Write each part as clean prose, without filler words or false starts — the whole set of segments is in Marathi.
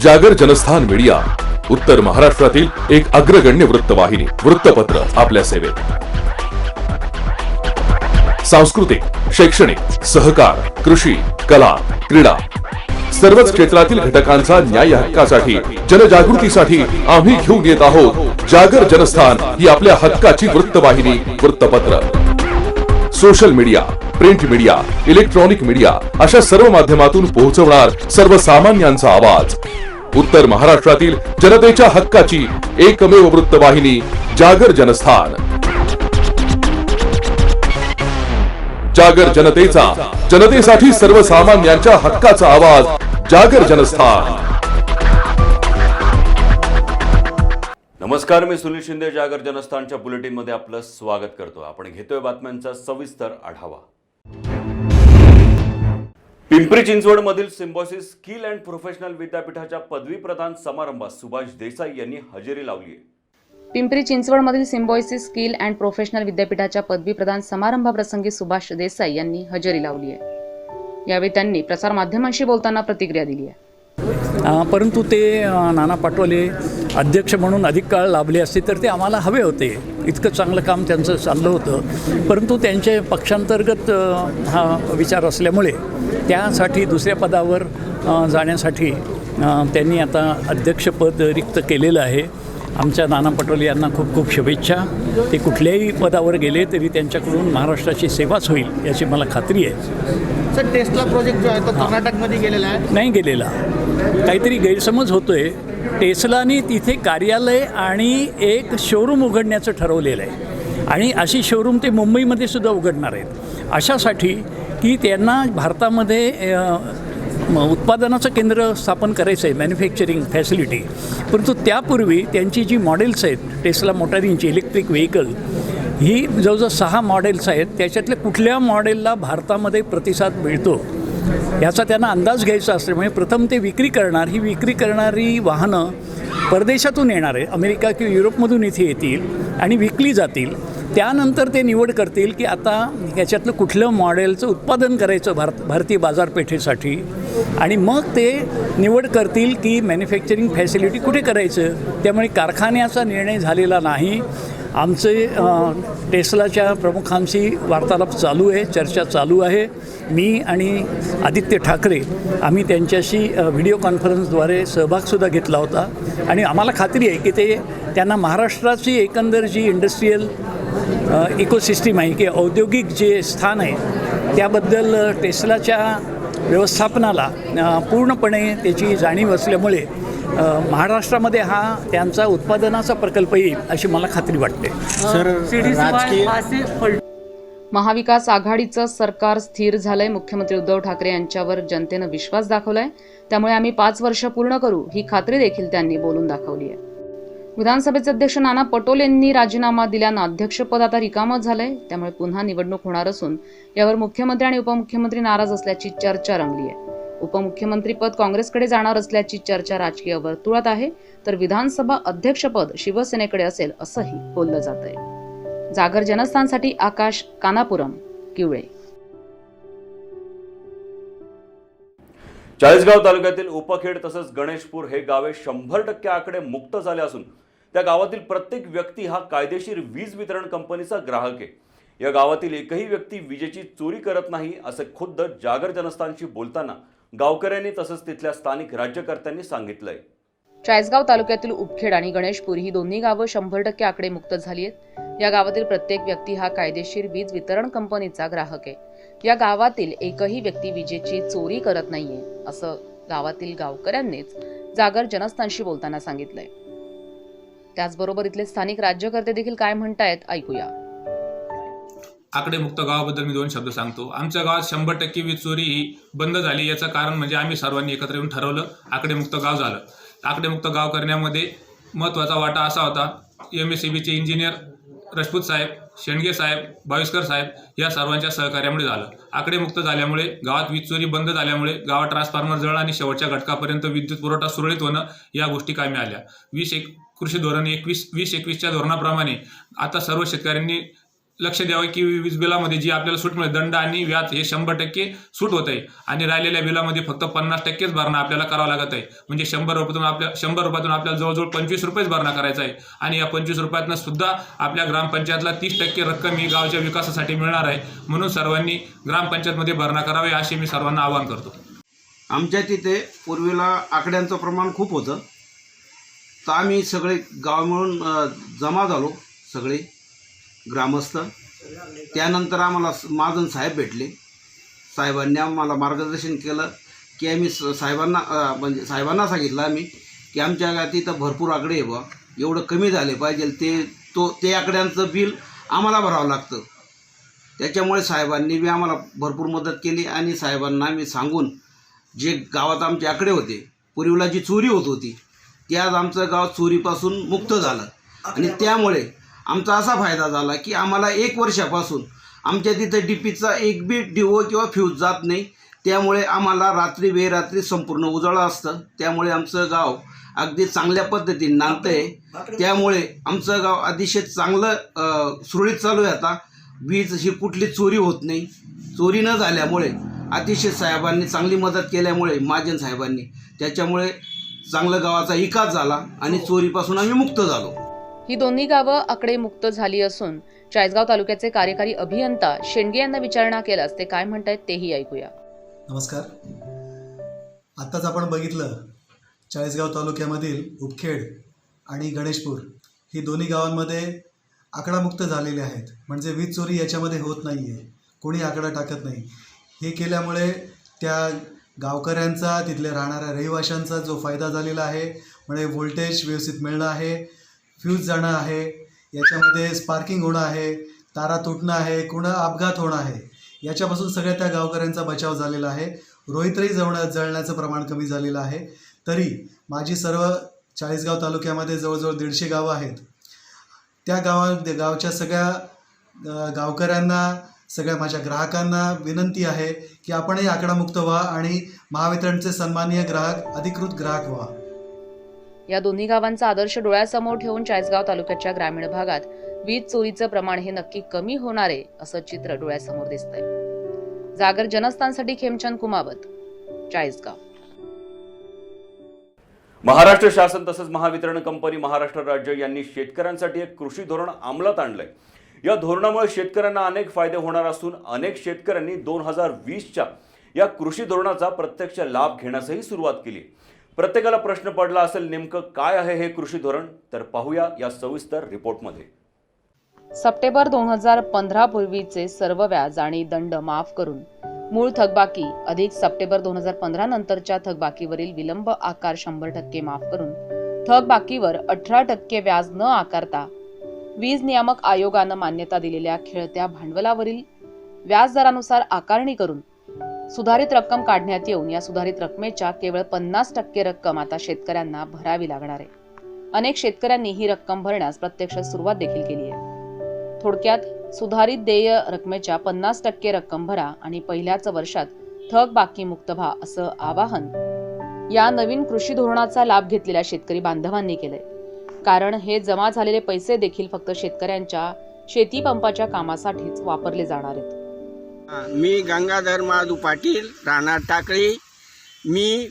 जागर जनस्थान मीडिया, उत्तर महाराष्ट्रातील एक अग्रगण्य वृत्तवाहिनी, वृत्तपत्र आपल्या सेवेत। सांस्कृतिक, शैक्षणिक, सहकार, कृषी, कला, क्रीडा सर्वच क्षेत्रातील घटकांचा न्याय हक्कासाठी, जनजागृतीसाठी आम्ही घेऊन येत आहोत जागर जनस्थान ही आपल्या हक्काची वृत्तवाहिनी, वृत्तपत्र। Social media, print media, electronic media अशा सर्व माध्यमातून पोहोचवणार सर्वसामान्यांचा आवाज। उत्तर महाराष्ट्रातील जनतेच्या हक्काची एकमेव वृत्तवाहिनी जागर जनस्थान। जागर जनतेचा, जनतेसाठी सर्वसामान्यांच्या हक्काचा आवाज, जागर जनस्थान। नमस्कार, मी सुनील शिंदे जागर जनस्थानच्या बुलेटिन मध्ये आपलं स्वागत करतो। आपण घेतोय बातम्यांचा सविस्तर आढावा। पिंपरी चिंचवड मधील सिम्बॉयसिस स्किल अँड प्रोफेशनल विद्यापीठाच्या पदवी प्रदान समारंभात सुभाष देसाई यांनी हजेरी लावली आहे। पिंपरी चिंचवड मधील सिम्बॉयसिस स्किल अँड प्रोफेशनल विद्यापीठाच्या पदवी प्रदान समारंभाप्रसंगी सुभाष देसाई यांनी हजेरी लावली आहे। यावेळी त्यांनी प्रसार माध्यमांशी बोलताना प्रतिक्रिया दिली आहे। परंतु ते नाना पाटोले अध्यक्ष म्हणून अधिक काळ लाभले असते तर ते आम्हाला हवे होते। इतकं चांगलं काम त्यांचं चाललं होतं, परंतु त्यांचे पक्षांतर्गत हा विचार असल्यामुळे त्यासाठी दुसऱ्या पदावर जाण्यासाठी त्यांनी आता अध्यक्षपद रिक्त केलेलं आहे। आमच्या नाना पटोले यांना खूप खूप शुभेच्छा। ते कुठल्याही पदावर गेले तरी त्यांच्याकडून महाराष्ट्राची सेवाच होईल याची मला खात्री आहे। सर, टेस्ला प्रोजेक्ट जो आहे तो कर्नाटकमध्ये गेलेला आहे? नाही गेलेला, काहीतरी गैरसमज होतोय। टेस्लाने तिथे कार्यालय आणि एक शोरूम उघडण्याचं ठरवलेलं आहे आणि अशी शोरूम ते मुंबईमध्ये सुद्धा उघडणार आहेत, अशासाठी की त्यांना भारतामध्ये उत्पादनाचं केंद्र स्थापन करायचं आहे, मॅन्युफॅक्चरिंग फॅसिलिटी। परंतु त्यापूर्वी त्यांची जी मॉडेल्स आहेत टेस्ला मोटारींची इलेक्ट्रिक व्हेकल, ही जवळजवळ 6 मॉडेल्स आहेत, त्याच्यातल्या कुठल्या मॉडेलला भारतामध्ये प्रतिसाद मिळतो याचा त्यांना अंदाज घ्यायचा असल्यामुळे प्रथम ते विक्री करणार। ही विक्री करणारी वाहनं परदेशातून येणार आहे, अमेरिका किंवा युरोपमधून इथे येतील आणि विकली जातील। त्यानंतर ते निवड करतील की आता याच्यातलं कुठलं मॉडेलचं उत्पादन करायचं भारतीय बाजारपेठेसाठी, आणि मग ते निवड करतील की मॅन्युफॅक्चरिंग फॅसिलिटी कुठे करायचं। त्यामुळे कारखान्याचा निर्णय झालेला नाही। आमचे टेस्लाच्या प्रमुखांशी वार्तालाप चालू आहे, चर्चा चालू आहे। मी आणि आदित्य ठाकरे आम्ही त्यांच्याशी व्हिडिओ कॉन्फरन्सद्वारे सहभागसुद्धा घेतला होता आणि आम्हाला खात्री आहे की ते त्यांना महाराष्ट्राची एकंदर जी इंडस्ट्रीयल इकोसिस्टीम आहे की औद्योगिक जे स्थान आहे त्याबद्दल टेस्लाच्या व्यवस्थापनाला पूर्णपणे त्याची जाणीव असल्यामुळे महाराष्ट्रामध्ये हा त्यांचा उत्पादनाचा प्रकल्प येईल अशी मला खात्री वाटते। महाविकास आघाडीचं सरकार स्थिर झालंय। मुख्यमंत्री उद्धव ठाकरे यांच्यावर जनतेनं विश्वास दाखवलाय, त्यामुळे आम्ही 5 वर्ष पूर्ण करू ही खात्री देखील त्यांनी बोलून दाखवली आहे। विधानसभेचे अध्यक्ष नाना पटोले यांनी राजीनामा दिल्यानं अध्यक्षपद आता रिकामं झालंय, त्यामुळे पुन्हा निवडणूक होणार असून यावर मुख्यमंत्री आणि उपमुख्यमंत्री नाराज असल्याची चर्चा रंगली आहे। उपमुख्यमंत्रीपद काँग्रेसकडे जाणार असल्याची चर्चा राजकीय वर्तुळात आहे, तर विधानसभा अध्यक्षपद शिवसेनेकडे असेल असंही बोललं जात आहे। जागर जनस्थानसाठी आकाश कानापुरम, किवळे। चाळीसगाव तालुक्यातील उपखेड तसंच गणेशपूर हे गावे 100% आकडे मुक्त झाले असून त्या गावातील प्रत्येक व्यक्ती हा कायदेशीर वीज वितरण कंपनीचा ग्राहक आहे। या गावातील एकही व्यक्ती विजेची चोरी करत नाही असे खुद्द जागर जनस्थानशी बोलताना गावकऱ्यांनी तसंच तिथल्या स्थानिक राज्यकर्त्यांनी सांगितलंय। चाळीसगाव तालुक्यातील उपखेड आणि गणेशपूर ही दोन्ही गावं 100% आकडे मुक्त झाली आहेत। या गावातील प्रत्येक व्यक्ती हा कायदेशीर वीज वितरण कंपनीचा ग्राहक आहे। या गावातील एकही व्यक्ती विजेची चोरी करत नाहीये असं गावातील गावकऱ्यांनीच जागर जनस्थानशी बोलताना सांगितलंय। त्याचबरोबर इथले स्थानिक राज्यकर्ते देखील काय म्हणतायत ऐकूया। आकडेमुक्त गावाबद्दल मी 2 शब्द सांगतो। आमच्या गावात 100% वीज चोरी ही बंद झाली। याचं कारण म्हणजे आम्ही सर्वांनी एकत्र येऊन ठरवलं, आकडेमुक्त गाव झालं। आकडेमुक्त गाव करण्यामध्ये महत्त्वाचा वाटा असा होता, MSEBचे इंजिनियर राजपूत साहेब, शेंडगे साहेब, भाविस्कर साहेब या सर्वांच्या सहकार्यामुळे झालं। आकडेमुक्त झाल्यामुळे गावात वीज चोरी बंद झाल्यामुळे गावात ट्रान्सफॉर्मर जळणं आणि शेवटच्या घटकापर्यंत विद्युत पुरवठा सुरळीत होणं या गोष्टी कामी आल्या। कृषी धोरण 2021च्या धोरणाप्रमाणे आता सर्व शेतकऱ्यांनी लक्ष द्यावं की वीज बिलामध्ये जी आपल्याला सूट मिळते दंड आणि व्याज हे 100% सूट होत आहे आणि राहिलेल्या बिलामध्ये फक्त 50%च भरणा आपल्याला करावं लागत आहे. म्हणजे 100 रुपयातून आपल्याला जवळजवळ 25 रुपयेच भरणा करायचा आहे आणि या 25 रुपयातनं सुद्धा आपल्या ग्रामपंचायतला 30% रक्कम ही गावाच्या विकासासाठी मिळणार आहे. म्हणून सर्वांनी ग्रामपंचायतमध्ये भरणा करावे असे मी सर्वांना आवाहन करतो. आमच्या तिथे पूर्वीला आकड्यांचं प्रमाण खूप होतं, तर आम्ही सगळे गाव मिळून जमा झालो, सगळे ग्रामस्थ. त्यानंतर आम्हाला महाजन साहेब भेटले. साहेबांनी आम्हाला मार्गदर्शन केलं की आम्ही साहेबांना सांगितलं आम्ही की आमच्या गावात इथं भरपूर आकडे आहे बा, एवढं कमी झाले पाहिजे, ते आकड्यांचं बिल आम्हाला भरावं लागतं. त्याच्यामुळे साहेबांनी बी आम्हाला भरपूर मदत केली आणि साहेबांना आम्ही सांगून जे गावात आमचे आकडे होते, पूर्वीला जी चोरी होत होती, ती आज आमचं गाव चोरीपासून मुक्त झालं आणि त्यामुळे आमचा असा फायदा झाला की आम्हाला 1 वर्षापासून आमच्या तिथं डीपीचा एक बी डिओ किंवा फ्यूज जात नाही. त्यामुळे आम्हाला रात्री बेरात्री संपूर्ण उजाळं असतं. त्यामुळे आमचं गाव अगदी चांगल्या पद्धतीने नांदतं आहे. त्यामुळे आमचं गाव अतिशय चांगलं सुरळीत चालू आहे. आता वीज ही कुठली चोरी होत नाही. चोरी न झाल्यामुळे अतिशय साहेबांनी चांगली मदत केल्यामुळे महाजन साहेबांनी, त्याच्यामुळे चांगलं गावाचा विकास झाला आणि चोरीपासून आम्ही मुक्त झालो. ही दोन्ही गावं आकडेमुक्त झाली असून चाळीसगाव तालुक्याचे कार्यकारी अभियंता शेंडगे यांना विचारणा केल्यास ते काय म्हणतायत तेही ऐकूया. नमस्कार. आत्ताच आपण बघितलं चाळीसगाव तालुक्यामधील उपखेड आणि गणेशपूर ही दोन्ही गावांमध्ये आकडामुक्त झालेले आहेत. म्हणजे वीज चोरी याच्यामध्ये होत नाही आहे, कोणी आकडा टाकत नाही. हे केल्यामुळे त्या गावकऱ्यांचा, तिथले राहणाऱ्या रहिवाशांचा जो फायदा झालेला आहे, म्हणजे व्होल्टेज व्यवस्थित मिळणं आहे, फ्यूज जाणं आहे, याच्यामध्ये स्पार्किंग होणं आहे, तारा तुटणं आहे, कुणा अपघात होणं आहे, याच्यापासून सगळ्या त्या गावकऱ्यांचा बचाव झालेला आहे. रोहित्रही जळण्याचं प्रमाण कमी झालेलं आहे. तरी माझी सर्व चाळीसगाव तालुक्यामध्ये जवळजवळ 150 गावं आहेत. त्या गावच्या सगळ्या गावकऱ्यांना, सगळ्या माझ्या ग्राहकांना विनंती आहे की आपणही आकडामुक्त व्हा आणि महावितरणचे सन्माननीय ग्राहक, अधिकृत ग्राहक व्हा. या दोन्ही गावांचा आदर्श डोळ्यासमोर ठेवून चाळीसगाव तालुक्याच्या ग्रामीण भागात वीज चोरीचं प्रमाण हे नक्की कमी होणार आहे असं चित्र डोळ्यासमोर दिसतंय. जागर जनस्थानसाठी खेमचंद कुमावत, चाळीसगाव. महाराष्ट्र शासन तसंच महावितरण कंपनी महाराष्ट्र राज्य यांनी शेतकऱ्यांसाठी एक कृषी धोरण अंमलात आणलंय. या धोरणामुळे शेतकऱ्यांना अनेक फायदे होणार असून अनेक शेतकऱ्यांनी 2020च्या या कृषी धोरणाचा प्रत्यक्ष लाभ घेण्यासही सुरुवात केली. प्रत्येकाला प्रश्न पडला असेल, नेमकं काय आहे हे कृषी धोरण? तर पाहूया या सविस्तर रिपोर्टमध्ये. सप्टेंबर 2015 पूर्वीचे सर्व व्याज आणि दंड माफ करून मूळ थकबाकी अधिक सप्टेंबर 2015 नंतरच्या थकबाकीवरील विलंब आकार 100% माफ करून थकबाकीवर 18% व्याज न आकारता वीज नियामक आयोगानं मान्यता दिलेल्या खेळत्या भांडवलावरील व्याजदरानुसार आकारणी करून सुधारित रक्कम काढण्यात येऊन या सुधारित रकमेच्या केवळ 50% रक्कम आता शेतकऱ्यांना भरावी लागणार आहे. अनेक शेतकऱ्यांनी ही रक्कम भरण्यास प्रत्यक्ष सुरुवात देखील केली आहे. थोडक्यात सुधारित देय रकमेच्या 50% रक्कम भरा आणि पहिल्याच वर्षात थकबाकी मुक्त व्हा असं आवाहन या नवीन कृषी धोरणाचा लाभ घेतलेल्या शेतकरी बांधवांनी केलंय. कारण हे जमा झालेले पैसे देखील फक्त शेतकऱ्यांच्या शेती पंपाच्या कामासाठीच वापरले जाणार आहेत. मी गंगाधर महादू पाटील, राहणार टाकळी. मी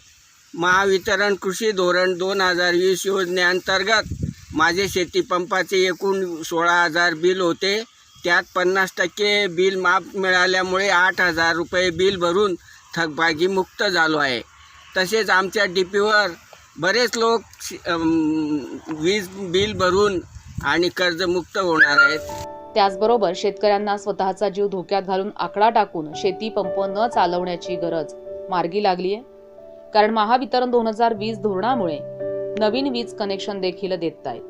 महावितरण कृषी धोरण 2020 योजनेअंतर्गत माझे शेतीपंपाचे एकूण 16,000 बिल होते. त्यात 50% बिल माफ मिळाल्यामुळे 8,000 रुपये बिल भरून थकबाकी मुक्त झालो आहे. तसेच आमच्या डीपीवर बरेच लोक वीज बिल भरून आणि कर्जमुक्त होणार आहेत. त्याचबरोबर शेतकऱ्यांना स्वतःचा जीव धोक्यात घालून आकडा टाकून शेती पंप न चालवण्याची गरज मार्गी लागली आहे. कारण महावितरण 2020 धोरणामुळे नवीन वीज कनेक्शन देखील देत आहेत.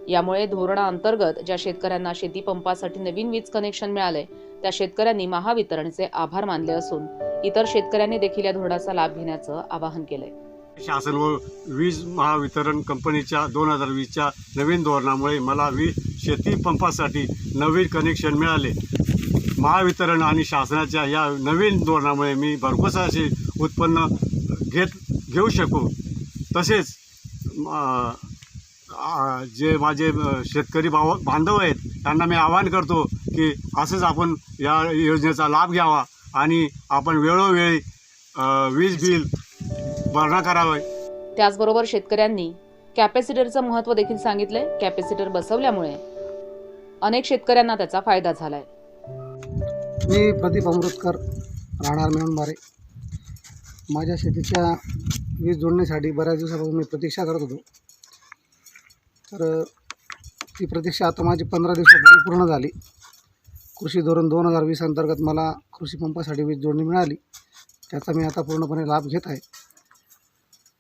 यामुळे धोरणाअंतर्गत ज्या शेतकऱ्यांना शेती पंपासाठी नवीन वीज कनेक्शन मिळाले त्या शेतकऱ्यांनी महावितरणचे आभार मानले असून इतर शेतकऱ्यांनी देखील या धोरणाचा लाभ घेण्याचं आवाहन केलंय. शासन व वीज महावितरण कंपनीच्या 2020च्या नवीन धोरणामुळे मला शेती पंपासाठी नवीन कनेक्शन मिळाले. महावितरण आणि शासनाच्या या नवीन धोरणामुळे मी भरघोस असे उत्पन्न घेऊ शकू. तसेच जे माझे शेतकरी बांधव आहेत त्यांना मी आवाहन करतो की असंच आपण या योजनेचा लाभ घ्यावा आणि आपण वेळोवेळी वीज बिल भरणा करावे. त्याचबरोबर शेतकऱ्यांनी कॅपॅसिटरचं महत्त्व देखील सांगितलंय. कॅपॅसिटर बसवल्यामुळे अनेक शेतकऱ्यांना त्याचा फायदा झालाय. मी प्रदीप अमृतकर, राहणार मेहुणबारे. माझ्या शेतीच्या वीज जोडण्यासाठी बऱ्याच दिवसापासून मी प्रतीक्षा करत होतो. तर ती प्रतीक्षा आता माझी 15 दिवसापूर्वी पूर्ण झाली. कृषी धोरण 2020 अंतर्गत मला कृषी पंपासाठी वीज जोडणी मिळाली. त्याचा मी आता पूर्णपणे लाभ घेत आहे.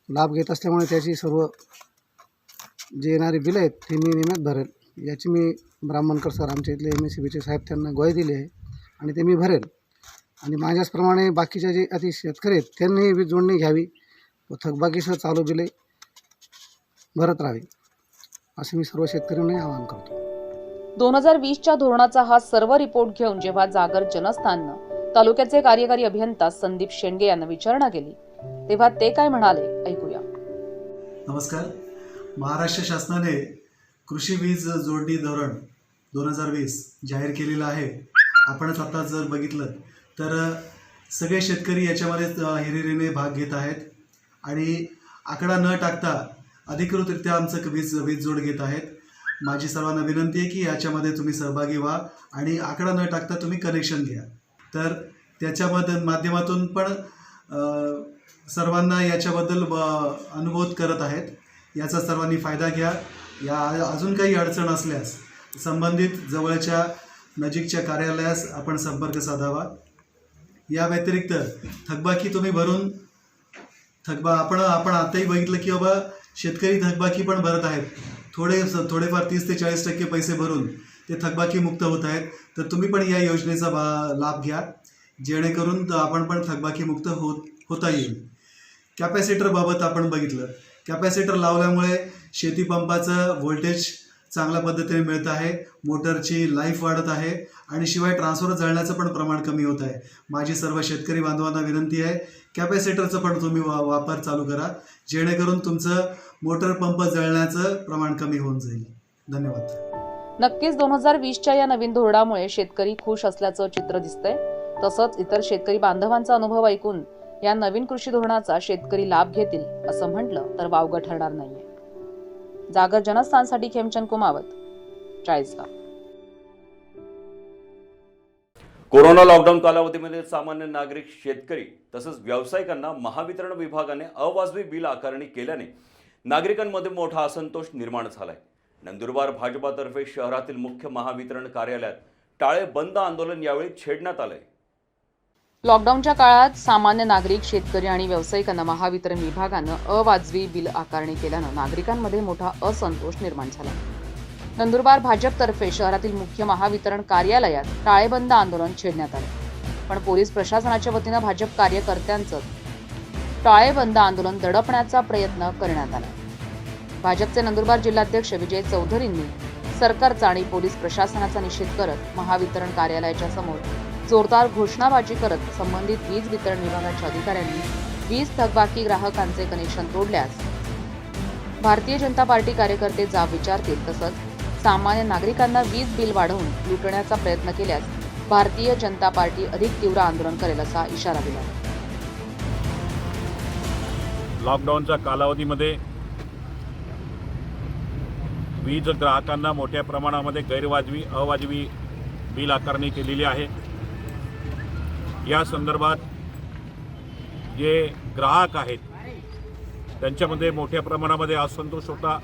लाभ घेत असल्यामुळे त्याची सर्व जे येणारी बिलं आहेत ती मी नियमित भरेल. याची मी ब्राह्मणकर सर आमच्या इथले MSCBचे साहेब त्यांना ग्वाही दिली आहे आणि ते मी भरेल. आणि माझ्याचप्रमाणे बाकीच्या जे अति शेतकरी आहेत त्यांनी वीज जोडणी घ्यावी व थकबाकीसह चालू बिले भरत राहावी असे मी सर्व शेतकऱ्यांना आवाहन करतो. 2020च्या धोरणाचा हा सर्व रिपोर्ट घेऊन जेव्हा जागर जनस्थाननं तालुक्याचे कार्यकारी अभियंता संदीप शेंडगे यांना विचारणा केली तेव्हा ते काय म्हणाले ऐकूया. नमस्कार. महाराष्ट्र शासनाने कृषी वीज जोडणी धोरण 2020 जाहीर केलेलं आहे. आपणच आता जर बघितलं तर सगळे शेतकरी याच्यामध्ये हिरिरीने भाग घेत आहेत आणि आकडा न टाकता अधिकृतरित्या आमचं वीज जोड घेत आहेत. माझी सर्वांना विनंती आहे की याच्यामध्ये तुम्ही सहभागी व्हा आणि आकडा न टाकता तुम्ही कनेक्शन घ्या. तर त्याच्यामध्ये माध्यमातून पण सर्वांना याच्याबद्दल अनुभव करत आहेत. याचा सर्वांनी फायदा घ्या. या अजून काही अडचण असल्यास संबंधित जवळच्या नजीकच्या कार्यालयास आपण संपर्क साधावा. या व्यतिरिक्त थकबाकी तुम्ही भरून आपण आताही बघितलं की बाबा शेतकरी थकबाकी पण भरत आहेत. थोडेफार 30 ते 40% पैसे भरून ते थकबाकी मुक्त होत आहेत. तर तुम्ही पण या योजनेचा लाभ घ्या जेणेकरून आपण पण थकबाकी मुक्त होता येईल. कॅपॅसिटरबाबत आपण बघितलं. कॅपॅसिटर लावल्यामुळे शेतीपंपाचं व्होल्टेज चांगल्या पद्धतीने मिळत आहे. मोटरची लाईफ वाढत आहे आणि शिवाय ट्रान्सफर जळण्याचं पण प्रमाण कमी होत आहे. माझी सर्व शेतकरी बांधवांना विनंती आहे कॅपॅसिटरचं पण तुम्ही वापर चालू करा जेणेकरून तुमचं मोटर पंप जळण्याचं प्रमाण कमी होऊन जाईल. धन्यवाद. नक्कीच 2020च्या या नवीन धोरणामुळे शेतकरी खुश असल्याचं चित्र दिसतंय. तसंच इतर शेतकरी बांधवांचा अनुभव ऐकून या नवीन कृषी धोरणाचा शेतकरी लाभ घेतील असं म्हटलं तर वावगं ठरणार नाहीये. जागर जनस्थानसाठी खेमचंद कुमावत, चाळीसगाव. कोरोना लॉकडाऊन कालावधीमध्ये सामान्य नागरिक, शेतकरी तसंच व्यावसायिकांना महावितरण विभागाने अवाजवी बिल आकारणी केल्याने नागरिकांमध्ये मोठा असंतोष निर्माण झालाय. नंदुरबार भाजपातर्फे शहरातील मुख्य महावितरण कार्यालयात टाळे बंद आंदोलन यावेळी छेडण्यात आलंय. लॉकडाऊनच्या काळात सामान्य नागरिक, शेतकरी आणि व्यावसायिकांना महावितरण विभागानं अवाजवी बिल आकारणी केल्यानं नागरिकांमध्ये मोठा असंतोष निर्माण झाला. नंदुरबार भाजपतर्फे शहरातील मुख्य महावितरण कार्यालयात टाळेबंद आंदोलन छेडण्यात आले. पण पोलीस प्रशासनाच्या वतीनं भाजप कार्यकर्त्यांचं टाळेबंद आंदोलन दडपण्याचा प्रयत्न करण्यात आला. भाजपचे नंदुरबार जिल्हाध्यक्ष विजय चौधरींनी सरकारचा आणि पोलीस प्रशासनाचा निषेध करत महावितरण कार्यालयाच्या समोर जोरदार घोषणाबाजी करत संबंधित वीज वितरण विभागाच्या अधिकाऱ्यांनी वीज थकबाकी ग्राहकांचे कनेक्शन तोडल्यास भारतीय जनता पार्टी कार्यकर्ते जाब विचारतील, तसंच सामान्य नागरिकांना वीज बिल वाढवून लुटण्याचा प्रयत्न केल्यास भारतीय जनता पार्टी अधिक तीव्र आंदोलन करेल असा इशारा दिला. लॉकडाऊनच्या कालावधीमध्ये वीज ग्राहकांना मोठ्या प्रमाणामध्ये गैरवाजवी, अवाजवी बिल आकारणी केलेली आहे. या संदर्भात जे ग्राहक आहेत त्यांच्यामध्ये मोठ्या प्रमाणामध्ये असंतोष होता.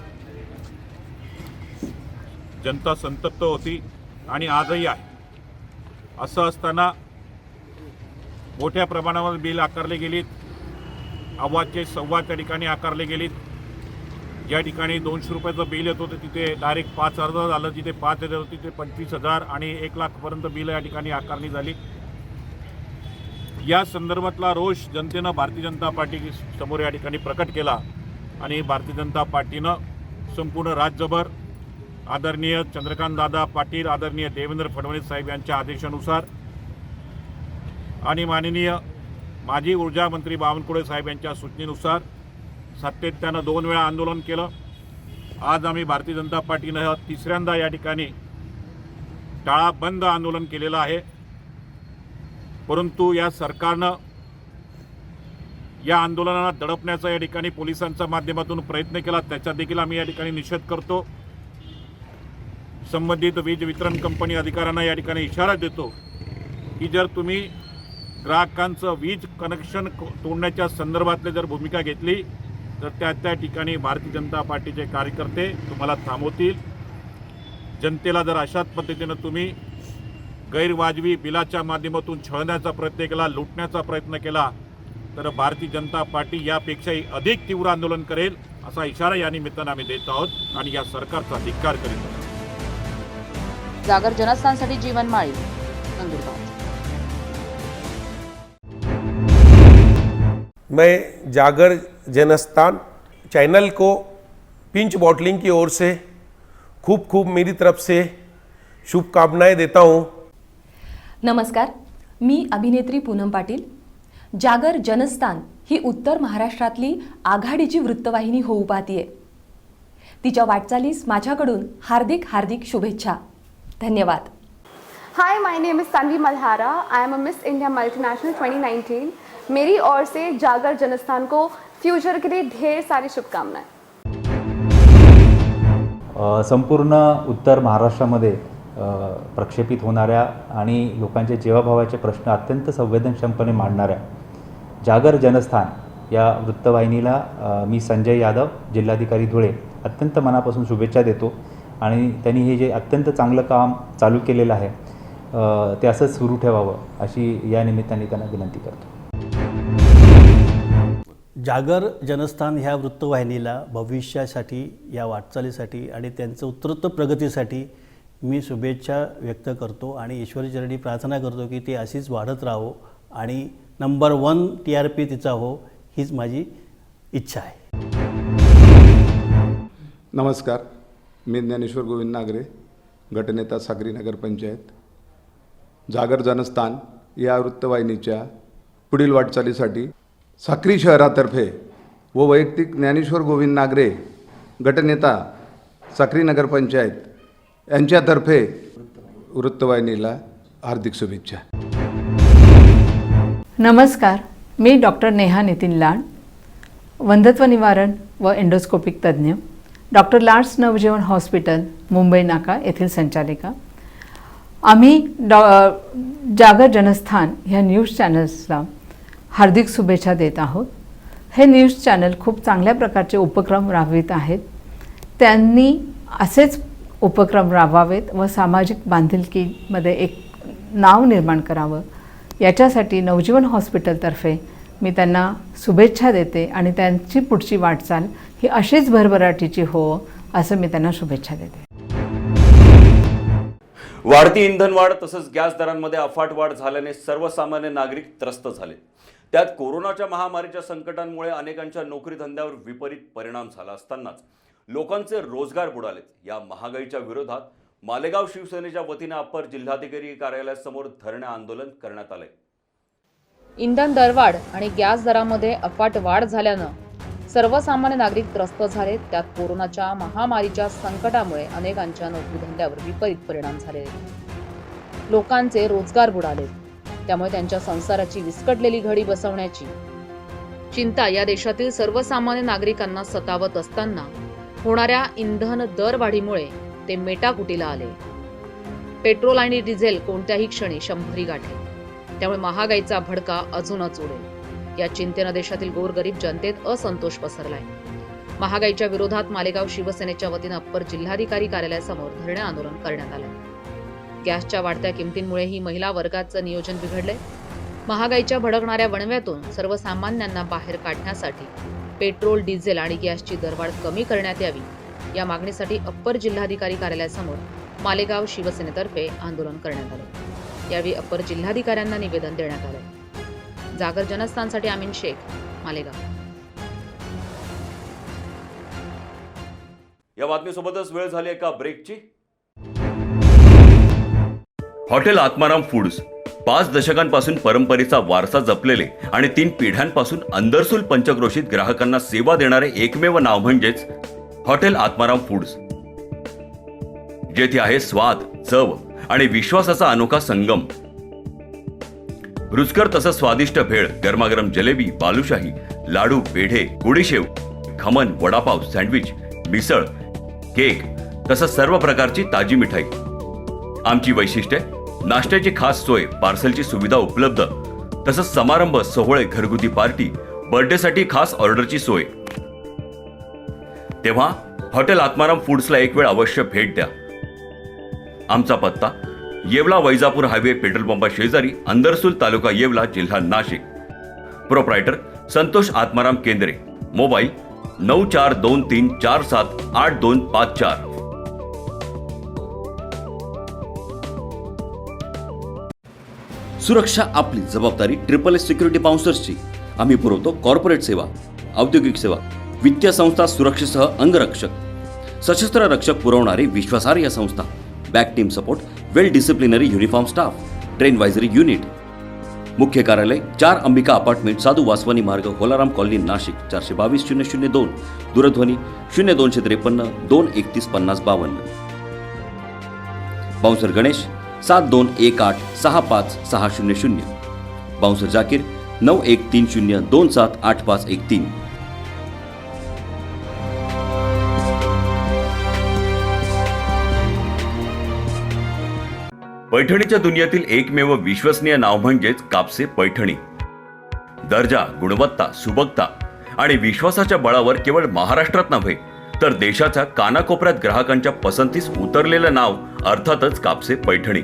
जनता संतप्त होती आणि आजही आहे. असं असताना मोठ्या प्रमाणावर बिल आकारले गेलीत. अव्वाचे सव्वा त्या ठिकाणी आकारले गेलीत. ज्या ठिकाणी 200 रुपयाचं बिल येत होतं तिथे डायरेक्ट 5,000 झालं. जिथे 5,000 होती तिथे 25,000 आणि 1,00,000पर्यंत बिल या ठिकाणी आकारणी झाली. या संदर्भातला रोष जनतेनं भारतीय जनता पार्टी समोर या ठिकाणी प्रकट केला आणि भारतीय जनता पार्टीनं संपूर्ण राज्यभर आदरणीय चंद्रकांतदादा पाटील, आदरणीय देवेंद्र फडणवीस साहेब यांच्या आदेशानुसार आणि माननीय माजी ऊर्जा मंत्री बावनकुळे साहेब यांच्या सूचनेनुसार सातत्यानं 2 वेळा आंदोलन केलं. आज आम्ही भारतीय जनता पार्टीनं तिसऱ्यांदा या ठिकाणी टाळा बंद आंदोलन केलेलं आहे, परंतु या सरकारनं या आंदोलनाला दडपण्याचा या ठिकाणी पोलिसांच्या माध्यमातून प्रयत्न केला, त्याचा देखील आम्ही या ठिकाणी निषेध करतो. संबंधित वीज वितरण कंपनी अधिकाऱ्यांना या ठिकाणी इशारा देतो की जर तुम्ही ग्राहकांचं वीज कनेक्शन तोडण्याच्या संदर्भातली जर भूमिका घेतली तर त्या ठिकाणी भारतीय जनता पार्टीचे कार्यकर्ते तुम्हाला थांबवतील. जनतेला जर अशाच पद्धतीनं तुम्ही गैरवाजवी बिलाच्या माध्यमातून छळण्याचा प्रयत्न केला, लुटण्याचा प्रयत्न केला, तर भारतीय जनता पार्टी यापेक्षाही अधिक तीव्र आंदोलन करेल असा इशारा या निमित्तानं आम्ही देत आहोत आणि या सरकारचा धिक्कार करीत आहोत. जागर जनस्थानसाठी जीवन माळी, नंदुरबार. मैं जागर जनस्थान चैनल को पिंच बॉटलिंग की ओर से खूब खूब मेरी तरफ से शुभकामनाएं देता हूँ. नमस्कार, मी अभिनेत्री पूनम पाटील. जागर जनस्थान ही उत्तर महाराष्ट्रातली आघाडीची वृत्तवाहिनी होऊ पाहतीये. तिच्या वाटचालीस माझ्याकडून हार्दिक हार्दिक शुभेच्छा. धन्यवाद. Hi, my name is Tanvi Malhara. I am a miss India multinational 2019. मेरी ओर से जागर जनस्थान को फ्यूचर के लिए ढेर सारी शुभकामनाएं. संपूर्ण उत्तर महाराष्ट्रामध्ये प्रक्षेपित होणाऱ्या आणि लोकांचे जीवाभावाचे प्रश्न अत्यंत संवेदनशीलपणे मांडणाऱ्या जागर जनस्थान या वृत्तवाहिनीला मी संजय यादव, जिल्हाधिकारी धुळे, अत्यंत मनापासून शुभेच्छा देतो. आणि त्यांनी हे जे अत्यंत चांगलं काम चालू केलेलं आहे ते असंच सुरू ठेवावं अशी या निमित्ताने त्यांना विनंती करतो. जागर जनस्थान ह्या वृत्तवाहिनीला भविष्यासाठी, या वाटचालीसाठी आणि त्यांचं उत्तरोत्तर प्रगतीसाठी मी शुभेच्छा व्यक्त करतो आणि ईश्वरचरणी प्रार्थना करतो की ते अशीच वाढत राहो आणि नंबर 1 TRP तिचा हो, हीच माझी इच्छा आहे. नमस्कार, मी ज्ञानेश्वर गोविंद नागरे, गटनेता साक्री नगर पंचायत. जागर जनस्थान या वृत्तवाहिनीच्या पुढील वाटचालीसाठी साक्री शहरातर्फे व वैयक्तिक ज्ञानेश्वर गोविंद नागरे, गटनेता साक्री नगर पंचायत यांच्यातर्फे वृत्तवाहिनीला हार्दिक शुभेच्छा. नमस्कार, मी डॉक्टर नेहा नितीन लाड, वंध्यत्व निवारण व एंडोस्कोपिक तज्ज्ञ, डॉक्टर लाड्स नवजीवन हॉस्पिटल, मुंबई नाका येथील संचालिका. आम्ही जागर जनस्थान ह्या न्यूज चॅनल्सला हार्दिक शुभेच्छा देत आहोत. हे न्यूज चॅनल खूप चांगल्या प्रकारचे उपक्रम राबवित आहेत. त्यांनी असेच उपक्रम राबवावेत व सामाजिक बांधिलकीमध्ये एक नाव निर्माण करावं याच्यासाठी नवजीवन हॉस्पिटलतर्फे मी त्यांना शुभेच्छा देते आणि त्यांची पुढची वाटचाल ही अशीच भरभराटीची हो असं मी त्यांना शुभेच्छा देते. वाढती इंधनवाढ तसंच गॅस दरांमध्ये अफाट वाढ झाल्याने सर्वसामान्य नागरिक त्रस्त झाले. त्यात कोरोनाच्या महामारीच्या संकटांमुळे अनेकांच्या नोकरी धंद्यावर विपरीत परिणाम झाला असतानाच लोकांचे रोजगार बुडालेत. या महागाईच्या विरोधात मालेगाव शिवसेनेच्या वतीने अप्पर जिल्हाधिकारी कार्यालयासमोर धरणे आंदोलन करण्यात आले. इंधन दरवाढ आणि गॅस दरामध्ये अफाट वाढ झाल्यानं सर्वसामान्य नागरिक त्रस्त झाले. त्यात कोरोनाच्या महामारीच्या संकटामुळे अनेकांच्या नोकरी धंद्यावर विपरीत परिणाम झाले. लोकांचे रोजगार बुडाले. त्यामुळे त्यांच्या संसाराची विस्कटलेली घडी बसवण्याची चिंता या देशातील सर्वसामान्य नागरिकांना सतावत असताना होणाऱ्या इंधन दरवाढीमुळे ते मेटाकुटीला आले. पेट्रोल आणि डिझेल कोणत्याही क्षणी 100 गाठेल. त्यामुळे महागाईचा भडका अजूनच उडेल. या चिंतेनं देशातील गोरगरीब जनतेत असंतोष पसरलाय. महागाईच्या विरोधात मालेगाव शिवसेनेच्या वतीनं अप्पर जिल्हाधिकारी कार्यालयासमोर धरणे आंदोलन करण्यात आलं. गॅसच्या वाढत्या किमतींमुळे ही महिला वर्गाचं नियोजन बिघडलंय. महागाईच्या भडकणाऱ्या वणव्यातून सर्वसामान्यांना बाहेर काढण्यासाठी पेट्रोल, डिझेल आणि गॅसची दरवाढ कमी करण्यात यावी या मागणीसाठी अप्पर जिल्हाधिकारी कार्यालयासमोर मालेगाव शिवसेनेतर्फे आंदोलन करण्यात आले. यावेळी अप्पर जिल्हाधिकाऱ्यांना निवेदन देण्यात आले. जागर जनस्थानसाठी आमीन शेख, मालेगाव. या बातमीसोबतच वेळ झाली एका ब्रेकची. हॉटेल आत्माराम फूड्स 5 दशकांपासून परंपरेचा वारसा जपलेले आणि 3 पिढ्यांपासून अंदरसूल पंचक्रोशीत ग्राहकांना सेवा देणारे एकमेव नाव म्हणजेच हॉटेल आत्माराम फूड्स. जेथे आहे स्वाद, चव आणि विश्वासाचा अनोखा संगम. रुचकर तसंच स्वादिष्ट भेळ, गरमागरम जलेबी, बालुशाही, लाडू, पेढे, गुडीशेव, खमण, वडापाव, सँडविच, मिसळ, केक तसंच सर्व प्रकारची ताजी मिठाई. आमची वैशिष्ट्ये: नाश्त्याची खास सोय, पार्सलची सुविधा उपलब्ध, तसंच समारंभ, सोहळे, घरगुती पार्टी, बर्थडेसाठी खास ऑर्डरची सोय. तेव्हा हॉटेल आत्माराम फूड्सला एक वेळ अवश्य भेट द्या. आमचा पत्ता: येवला वैजापूर हायवे, पेट्रोल पंपा शेजारी, अंदरसूल, तालुका येवला, जिल्हा नाशिक. प्रोप्रायटर संतोष आत्माराम केंद्रे. मोबाईल 9423478254. सुरक्षा आपली जबाबदारी. SSS सिक्युरिटी बाउन्सर्सची. आम्ही पुरवतो कॉर्पोरेट सेवा, औद्योगिक सेवा, वित्तीय संस्था, सुरक्षेसह अंगरक्षक, सशस्त्र रक्षक पुरवणारी विश्वासार्ह संस्था, back team support, well disciplinary uniform staff, train advisory unit. मुख्य कार्यालय 4 अंबिका अपार्टमेंट, साधू वासवानी मार्ग, होलाराम कॉलनी, नाशिक. 422-002. दूरध्वनी 0253 231 5052. बाउन्सर गणेश 7218655600. बाउन्सर जाकीर 9130278513. पैठणीच्या दुनियेतील एकमेव विश्वसनीय नाव म्हणजेच कापसे पैठणी. दर्जा, गुणवत्ता, सुबकता आणि विश्वासाच्या बळावर केवळ महाराष्ट्रात नव्हे तर देशाच्या कानाकोपऱ्यात ग्राहकांच्या पसंतीस उतरलेलं नाव अर्थातच कापसे पैठणी.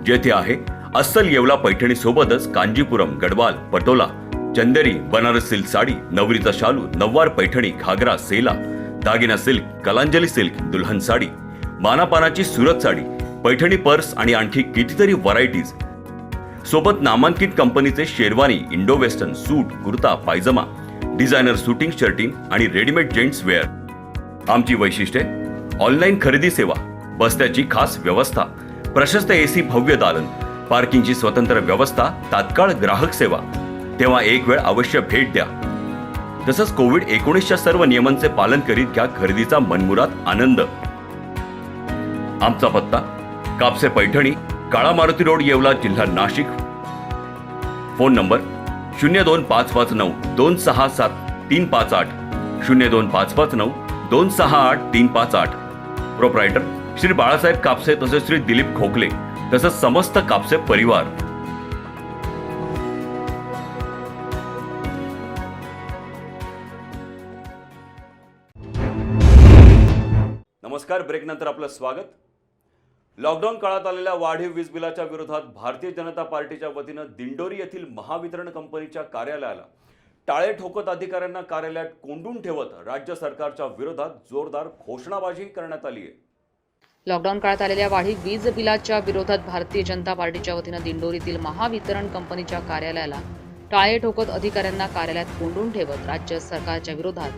जेथे आहे अस्सल येवला पैठणी सोबतच कांजीपुरम, गडवाल, पटोला, चंदेरी, बनारस सिल्क साडी, नवरीचा शालू, नववार पैठणी, घागरा, सेला, दागिना सिल्क, कलांजली सिल्क, दुल्हन साडी, मानापानाची सुरत साडी, पैठणी पर्स आणि आणखी कितीतरी व्हरायटीज. सोबत नामांकित कंपनीचे शेरवानी, इंडो वेस्टर्न, सूट, कुर्ता, पायजमा, डिझायनर सुटिंग, शर्टिंग आणि रेडीमेड जेंट्स वेअर. आमची वैशिष्ट्ये: ऑनलाईन खरेदी सेवा, बस्त्याची खास व्यवस्था, प्रशस्त AC भव्य दालन, पार्किंगची स्वतंत्र व्यवस्था, तात्काळ ग्राहक सेवा. तेव्हा एक वेळ अवश्य भेट द्या. तसंच कोविड-19च्या सर्व नियमांचे पालन करीत घ्या खरेदीचा मनमुराद आनंद. आमचा पत्ता: कापसे पैठणी, काळा मारुती रोड, येवला, जिल्हा Nashik. Phone number 02559 267 02559 268 proprietor Shri Balasaheb Kapse तसेच श्री दिलीप खोकले तसंच समस्त कापसे परिवार. नमस्कार. ब्रेकनंतर आपलं स्वागत. लॉकडाऊन काळात आलेल्या वाढीव वीज बिलाच्या विरोधात भारतीय जनता पार्टीच्या वतीनं दिंडोरी येथील महावितरण कंपनीच्या कार्यालयाला टाळे ठोकत अधिकाऱ्यांना कार्यालयात कोंडून ठेवत राज्य सरकारच्या विरोधात जोरदार घोषणाबाजी करण्यात आली आहे. लॉकडाऊन काळात आलेल्या वाढीव वीज बिलाच्या विरोधात भारतीय जनता पार्टीच्या वतीनं दिंडोरीतील महावितरण कंपनीच्या कार्यालयाला टाळे ठोकत अधिकाऱ्यांना कार्यालयात कोंडून ठेवत राज्य सरकारच्या विरोधात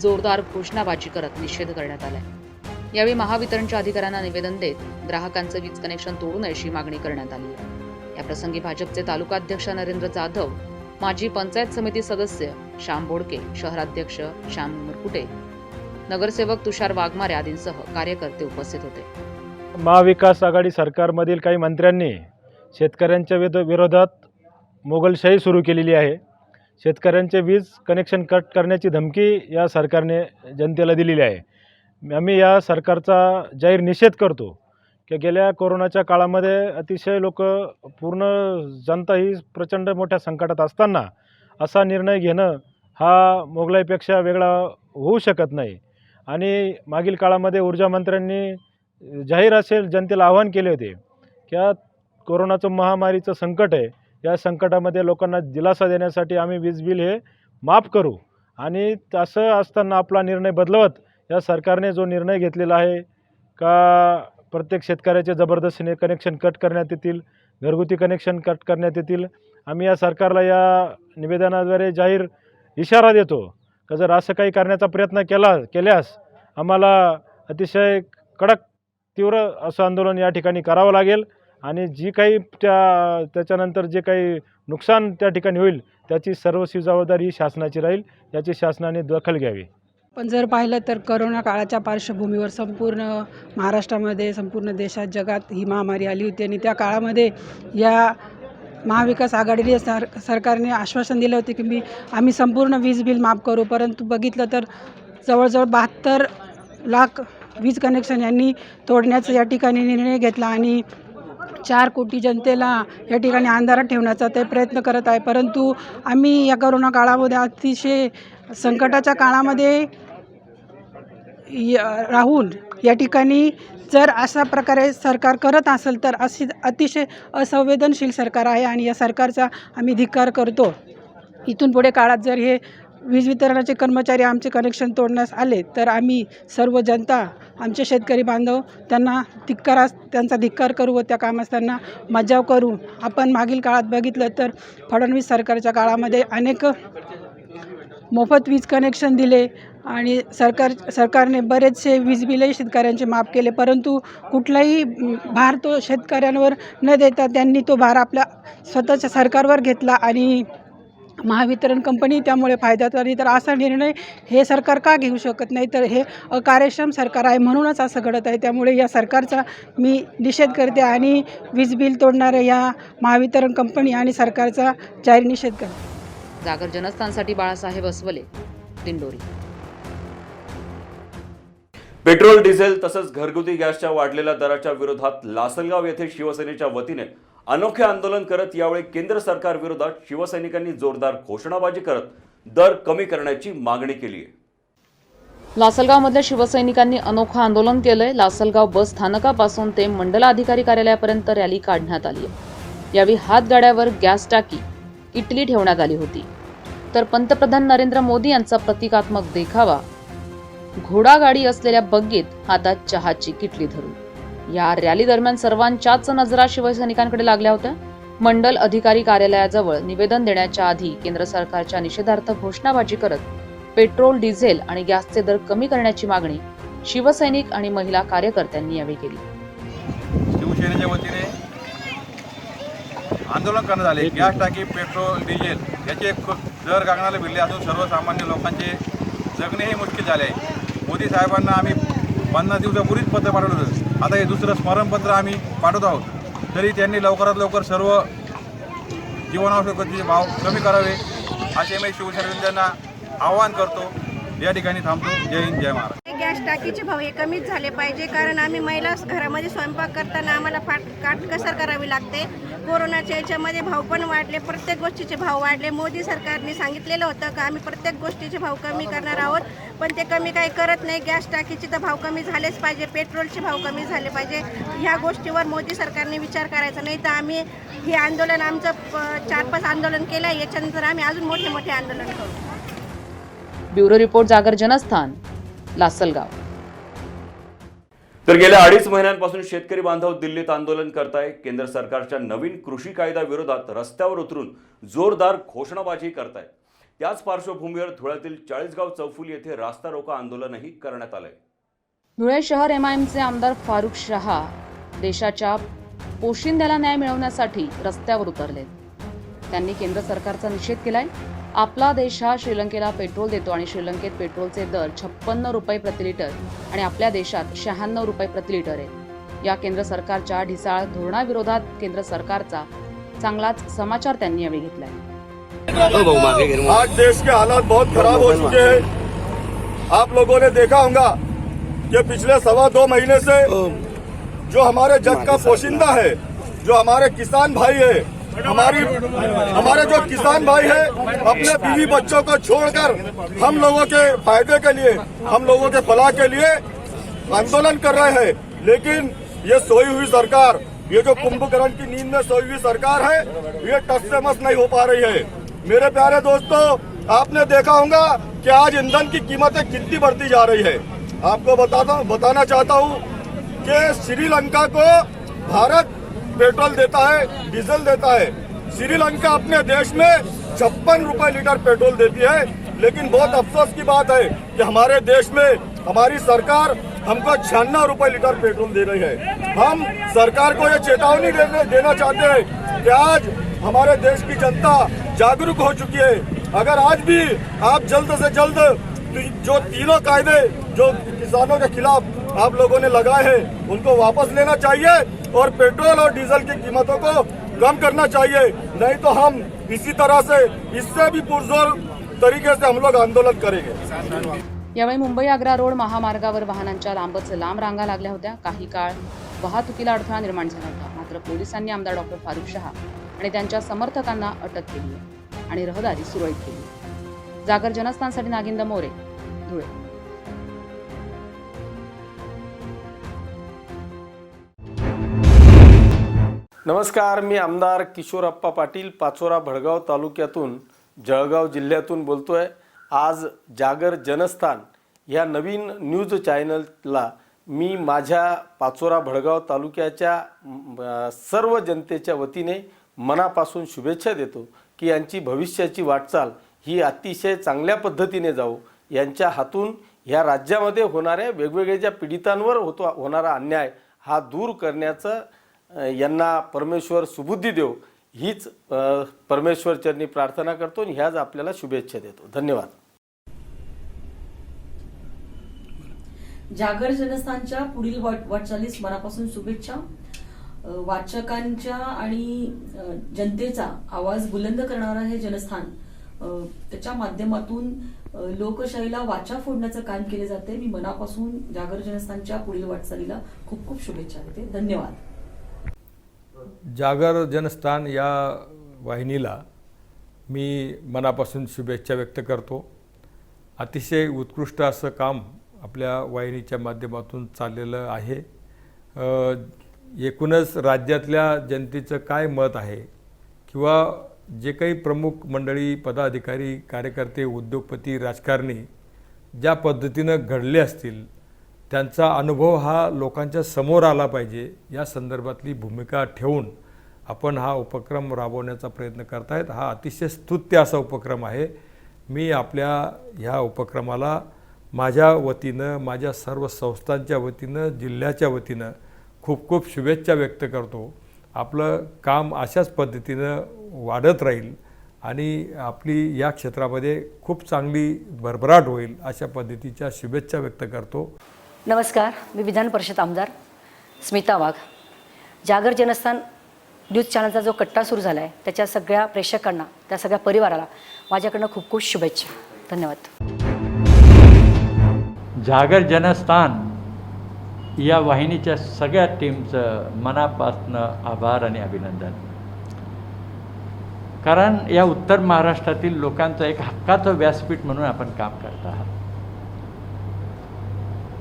जोरदार घोषणाबाजी करत निषेध करण्यात आलाय. यावेळी महावितरणच्या अधिकाऱ्यांना निवेदन देत ग्राहकांचं वीज कनेक्शन तोडू नये अशी मागणी करण्यात आली आहे. या प्रसंगी भाजपचे तालुकाध्यक्ष नरेंद्र जाधव, माजी पंचायत समिती सदस्य श्याम बोडके, शहराध्यक्ष श्याम मुरकुटे, नगरसेवक तुषार वाघमारे आदींसह कार्यकर्ते उपस्थित होते. महाविकास आघाडी सरकारमधील काही मंत्र्यांनी शेतकऱ्यांच्या विरोधात मोगलशाही सुरू केलेली आहे. शेतकऱ्यांचे वीज कनेक्शन कट करण्याची धमकी या सरकारने जनतेला दिलेली आहे. आम्ही या सरकारचा जाहीर निषेध करतो की गेल्या कोरोनाच्या काळामध्ये अतिशय पूर्ण जनता ही प्रचंड मोठ्या संकटात असताना असा निर्णय घेणं हा मोगलाईपेक्षा वेगळा होऊ शकत नाही. आणि मागील काळामध्ये ऊर्जा मंत्र्यांनी जाहीर असे जनतेला आवाहन केले होते की कोरोनाचं महामारीचं संकट आहे, या संकटामध्ये लोकांना दिलासा देण्यासाठी आम्ही वीज बिल हे माफ करू. आणि असं असताना आपला निर्णय बदलवत या सरकारने जो निर्णय घेतलेला आहे का प्रत्येक शेतकऱ्याचे जबरदस्तीने कनेक्शन कट करण्यात येतील, घरगुती कनेक्शन कट करण्यात येतील. आम्ही या सरकारला या निवेदनाद्वारे जाहीर इशारा देतो का जर असं काही करण्याचा प्रयत्न केल्यास आम्हाला अतिशय कडक तीव्र असं आंदोलन या ठिकाणी करावं लागेल. आणि जी काही त्याच्यानंतर जे काही नुकसान त्या ठिकाणी होईल त्याची सर्वस्वी जबाबदारी शासनाची राहील, याची शासनाने दखल घ्यावी. पण जर पाहिलं तर करोना काळाच्या पार्श्वभूमीवर संपूर्ण महाराष्ट्रामध्ये, संपूर्ण देशात, जगात ही महामारी आली होती आणि त्या काळामध्ये या महाविकास आघाडीने सरकारने आश्वासन दिलं होते की आम्ही संपूर्ण वीज बिल माफ करू, परंतु बघितलं तर जवळजवळ 72 लाख वीज कनेक्शन यांनी तोडण्याचा या ठिकाणी निर्णय घेतला आणि 4 कोटी जनतेला या ठिकाणी अंधारात ठेवण्याचा ते प्रयत्न करत आहे. परंतु आम्ही या करोना काळामध्ये अतिशय संकटाच्या काळामध्ये राहून या ठिकाणी जर अशा प्रकारे सरकार करत असेल तर अशी अतिशय असंवेदनशील सरकार आहे आणि या सरकारचा आम्ही धिक्कार करतो. इथून पुढे काळात जर हे वीज वितरणाचे कर्मचारी आमचे कनेक्शन तोडण्यास आले तर आम्ही सर्व जनता, आमचे शेतकरी बांधव त्यांचा धिक्कार करू व त्या कामास त्यांना मज्जाव करू. आपण मागील काळात बघितलं तर फडणवीस सरकारच्या काळामध्ये अनेक मोफत वीज कनेक्शन दिले आणि सरकारने बरेचसे वीज बिलही शेतकऱ्यांचे माफ केले, परंतु कुठलाही भार तो शेतकऱ्यांवर न देता त्यांनी तो भार आपल्या स्वतःच्या सरकारवर घेतला आणि महावितरण कंपनी त्यामुळे फायद्यात आली. तर असा निर्णय हे सरकार का घेऊ शकत नाही? तर हे अकार्यक्षम सरकार आहे, म्हणूनच असं घडत आहे. त्यामुळे या सरकारचा मी निषेध करते आणि वीज बिल तोडणाऱ्या या महावितरण कंपनी आणि सरकारचा जाहीर निषेध करते. जागर जनस्थानसाठी बाळासाहेब अस्वले, दिंडोरी. पेट्रोल, डिझेल तसंच घरगुती गॅसच्या वाढलेल्या दराच्या विरोधात लासलगाव येथे शिवसेनेच्या वतीने अनोखे आंदोलन करत यावेळी केंद्र सरकार विरोधात शिवसैनिकांनी जोरदार घोषणाबाजी करत दर कमी करण्याची मागणी केली आहे. लासलगावमधल्या शिवसैनिकांनी अनोखं आंदोलन केलंय. लासलगाव बस स्थानकापासून ते मंडलाधिकारी कार्यालयापर्यंत रॅली काढण्यात आली आहे. यावेळी हातगाड्यावर गॅस टाकी, किटली ठेवण्यात आली होती. तर पंतप्रधान नरेंद्र मोदी यांचा प्रतिकात्मक देखावा, घोडागाडी असलेल्या बग्गीत हातात चहाची किटली धरून. या रॅली दरम्यान सर्वांच्याच नजरा शिवसैनिकांकडे लागल्या होत्या. मंडल अधिकारी कार्यालयाजवळ निवेदन देण्याच्या आधी केंद्र सरकारच्या निषेधार्थ घोषणाबाजी करत पेट्रोल, डिझेल आणि गॅसचे दर कमी करण्याची मागणी शिवसैनिक आणि महिला कार्यकर्त्यांनी यावेळी केली. शिवसेनेच्या वतीने आंदोलन करण्यात आले. गॅस टाकी, पेट्रोल, डिझेल याचे दर गगनाला भिडले असून सर्वसामान्य लोकांचे जगणेही मुश्किल झाले आहे. मोदी साहेबांना आम्ही 50 दिवसापूर्वीच पत्र पाठवलं होतं. आता हे दुसरं स्मरणपत्र आम्ही पाठवत आहोत. तरी त्यांनी लवकरात लवकर सर्व जीवनावश्यकतेचे भाव कमी करावे असे मी शिवसैनिकांना आवाहन करतो. या ठिकाणी थांबतो. जय हिंद, जय महाराष्ट्र. गॅस टाकीचे भाव हे कमीच झाले पाहिजे, कारण आम्ही महिला घरामध्ये स्वयंपाक करताना आम्हाला काटकसर करावी लागते. कोरोनाच्या याच्यामध्ये भाव पण वाढले, प्रत्येक गोष्टीचे भाव वाढले. मोदी सरकारने सांगितलेलं होतं का आम्ही प्रत्येक गोष्टीचे भाव कमी करणार आहोत, पण ते कमी काही करत नाही. गॅस टाकीचे तर भाव कमी झालेच पाहिजे, पेट्रोलचे भाव कमी झाले पाहिजे. ह्या गोष्टीवर मोदी सरकारने विचार करायचा, नाही तर आम्ही हे आंदोलन आमचं 4-5 आंदोलन केलं आहे, याच्यानंतर आम्ही अजून मोठे मोठे आंदोलन करू. ब्युरो रिपोर्ट, जागर जनस्थान, लासलगाव. तर गेल्या 2.5 महिन्यांपासून शेतकरी बांधव दिल्लीत आंदोलन करताय. केंद्र सरकारच्या नवीन कृषी कायदा विरोधात रस्त्यावर उतरून जोरदार घोषणाबाजी करताय. त्याच पार्श्वभूमीवर धुळ्यातील 40गाव चौफुली येथे रास्ता रोको आंदोलनही करण्यात आलंय. धुळे शहर MIMचे आमदार फारुख शहा देशाच्या पोशिंद्याला न्याय मिळवण्यासाठी रस्त्यावर उतरले. त्यांनी केंद्र सरकारचा निषेध केलाय. आपला देश हा श्रीलंकेला पेट्रोल देतो आणि श्रीलंकेत पेट्रोलचे दर 56 रुपये प्रति लिटर आणि आपल्या देशात 96 रुपये प्रति लिटर आहे. या केंद्र सरकारच्या ढिसाळ धोरणाविरोधात केंद्र सरकारचा चांगलाच समाचार त्यांनी यावेळी घेतलाय. आज देश के हालात बहुत खराब हो चुके हैं. आप लोगों ने देखा होगा कि पिछले 2.25 महीने से जो हमारे जग का पोशिंदा है, जो हमारे किसान भाई है, हमारे जो किसान भाई है, अपने बीवी बच्चों को छोड़कर हम लोगों के फायदे के लिए, हम लोगों के फलाह के लिए आंदोलन कर रहे हैं. लेकिन ये सोई हुई सरकार, ये जो कुंभकर्ण की नींद में सोई हुई सरकार है, ये टस से मस नहीं हो पा रही है. मेरे प्यारे दोस्तों, आपने देखा होगा कि आज ईंधन की कीमतें कितनी बढ़ती जा रही है. आपको बताना चाहता हूँ कि श्रीलंका को भारत पेट्रोल देता है, डीजल देता है. श्रीलंका अपने देश में 56 रुपए लीटर पेट्रोल देती है. लेकिन बहुत अफसोस की बात है कि हमारे देश में हमारी सरकार हमको 96 रुपए लीटर पेट्रोल दे रही है. हम सरकार को ये चेतावनी देना चाहते हैं कि आज हमारे देश की जनता जागरूक हो चुकी है. अगर आज भी आप जल्द से जल्द जो तीनों कायदे जो किसानों के खिलाफ आप लोगों ने लगाए हैं उनको वापस लेना चाहिए और पेट्रोल और डीजल की कीमतों को कम करना चाहिए, नहीं तो हम इसी तरह से इससे भी पुरजोर तरीके से हम लोग आंदोलन करेंगे। यावेळी मुंबई आग्रा रोड महामार्गावर वाहनांच्या लांबच लांब रांगा लागल्या होत्या। काही काळ वाहतुकीला अडथळा निर्माण झाला होता, मात्र पोलिसांनी आमदार डॉक्टर फारुख शहा आणि त्यांच्या समर्थकांना अटक केली आहे आणि रहदारी सुरळीत केली। जागर जनस्थानसाठी नागिंद मोरे, धुळे। नमस्कार, मी आमदार किशोरप्पा पाटील पाचोरा भडगाव तालुक्यातून जळगाव जिल्ह्यातून बोलतोय। आज जागर जनस्थान या नवीन न्यूज चॅनलला मी माझ्या पाचोरा भडगाव तालुक्याच्या सर्व जनतेच्या वतीने मनापासून शुभेच्छा देतो की यांची भविष्याची वाटचाल ही अतिशय चांगल्या पद्धतीने जाऊ, यांच्या हातून ह्या राज्यामध्ये होणाऱ्या वेगवेगळ्या ज्या पीडितांवर होणारा अन्याय हा दूर करण्याचं यांना परमेश्वर सुबुद्धी देव हीच परमेश्वर चरणी प्रार्थना करतो आणि ह्याच आपल्याला शुभेच्छा देतो। धन्यवाद। जागर जनस्थानच्या पुढील वाटचालीस मनापासून शुभेच्छा। वाचकांच्या आणि जनतेचा आवाज बुलंद करणारा हे जनस्थान त्याच्या माध्यमातून लोकशाहीला वाचा फोडण्याचं काम केले जाते। मी मनापासून जागर जनस्थानच्या पुढील वाटचालीला खूप खूप शुभेच्छा देते। धन्यवाद। जागर जनस्थान या वाहिनीला मी मनापासून शुभेच्छा व्यक्त करतो। अतिशय उत्कृष्ट असं काम आपल्या वाहिनीच्या माध्यमातून चाललेलं आहे। एकूणच राज्यातल्या जनतेचं काय मत आहे किंवा जे काही प्रमुख मंडळी, पदाधिकारी, कार्यकर्ते, उद्योगपती, राजकारणी ज्या पद्धतीनं घडले असतील त्यांचा अनुभव हा लोकांच्या समोर आला पाहिजे या संदर्भातली भूमिका ठेवून आपण हा उपक्रम राबवण्याचा प्रयत्न करतायत। हा अतिशय स्तुत्य असा उपक्रम आहे। मी आपल्या ह्या उपक्रमाला माझ्या वतीनं, माझ्या सर्व संस्थांच्या वतीनं, जिल्ह्याच्या वतीनं खूप खूप शुभेच्छा व्यक्त करतो। आपलं काम अशाच पद्धतीनं वाढत राहील आणि आपली या क्षेत्रामध्ये खूप चांगली भरभराट होईल अशा पद्धतीच्या शुभेच्छा व्यक्त करतो। नमस्कार, मी विधान परिषद आमदार स्मिता वाघ। जागर जनस्थान न्यूज चॅनलचा जो कट्टा सुरू झाला आहे त्याच्या सगळ्या प्रेक्षकांना, त्या सगळ्या परिवाराला माझ्याकडनं खूप खूप शुभेच्छा। धन्यवाद। जागर जनस्थान या वाहिनीच्या सगळ्या टीमचं मनापासनं आभार आणि अभिनंदन, कारण या उत्तर महाराष्ट्रातील लोकांचं एक हक्काचं व्यासपीठ म्हणून आपण काम करत आहात।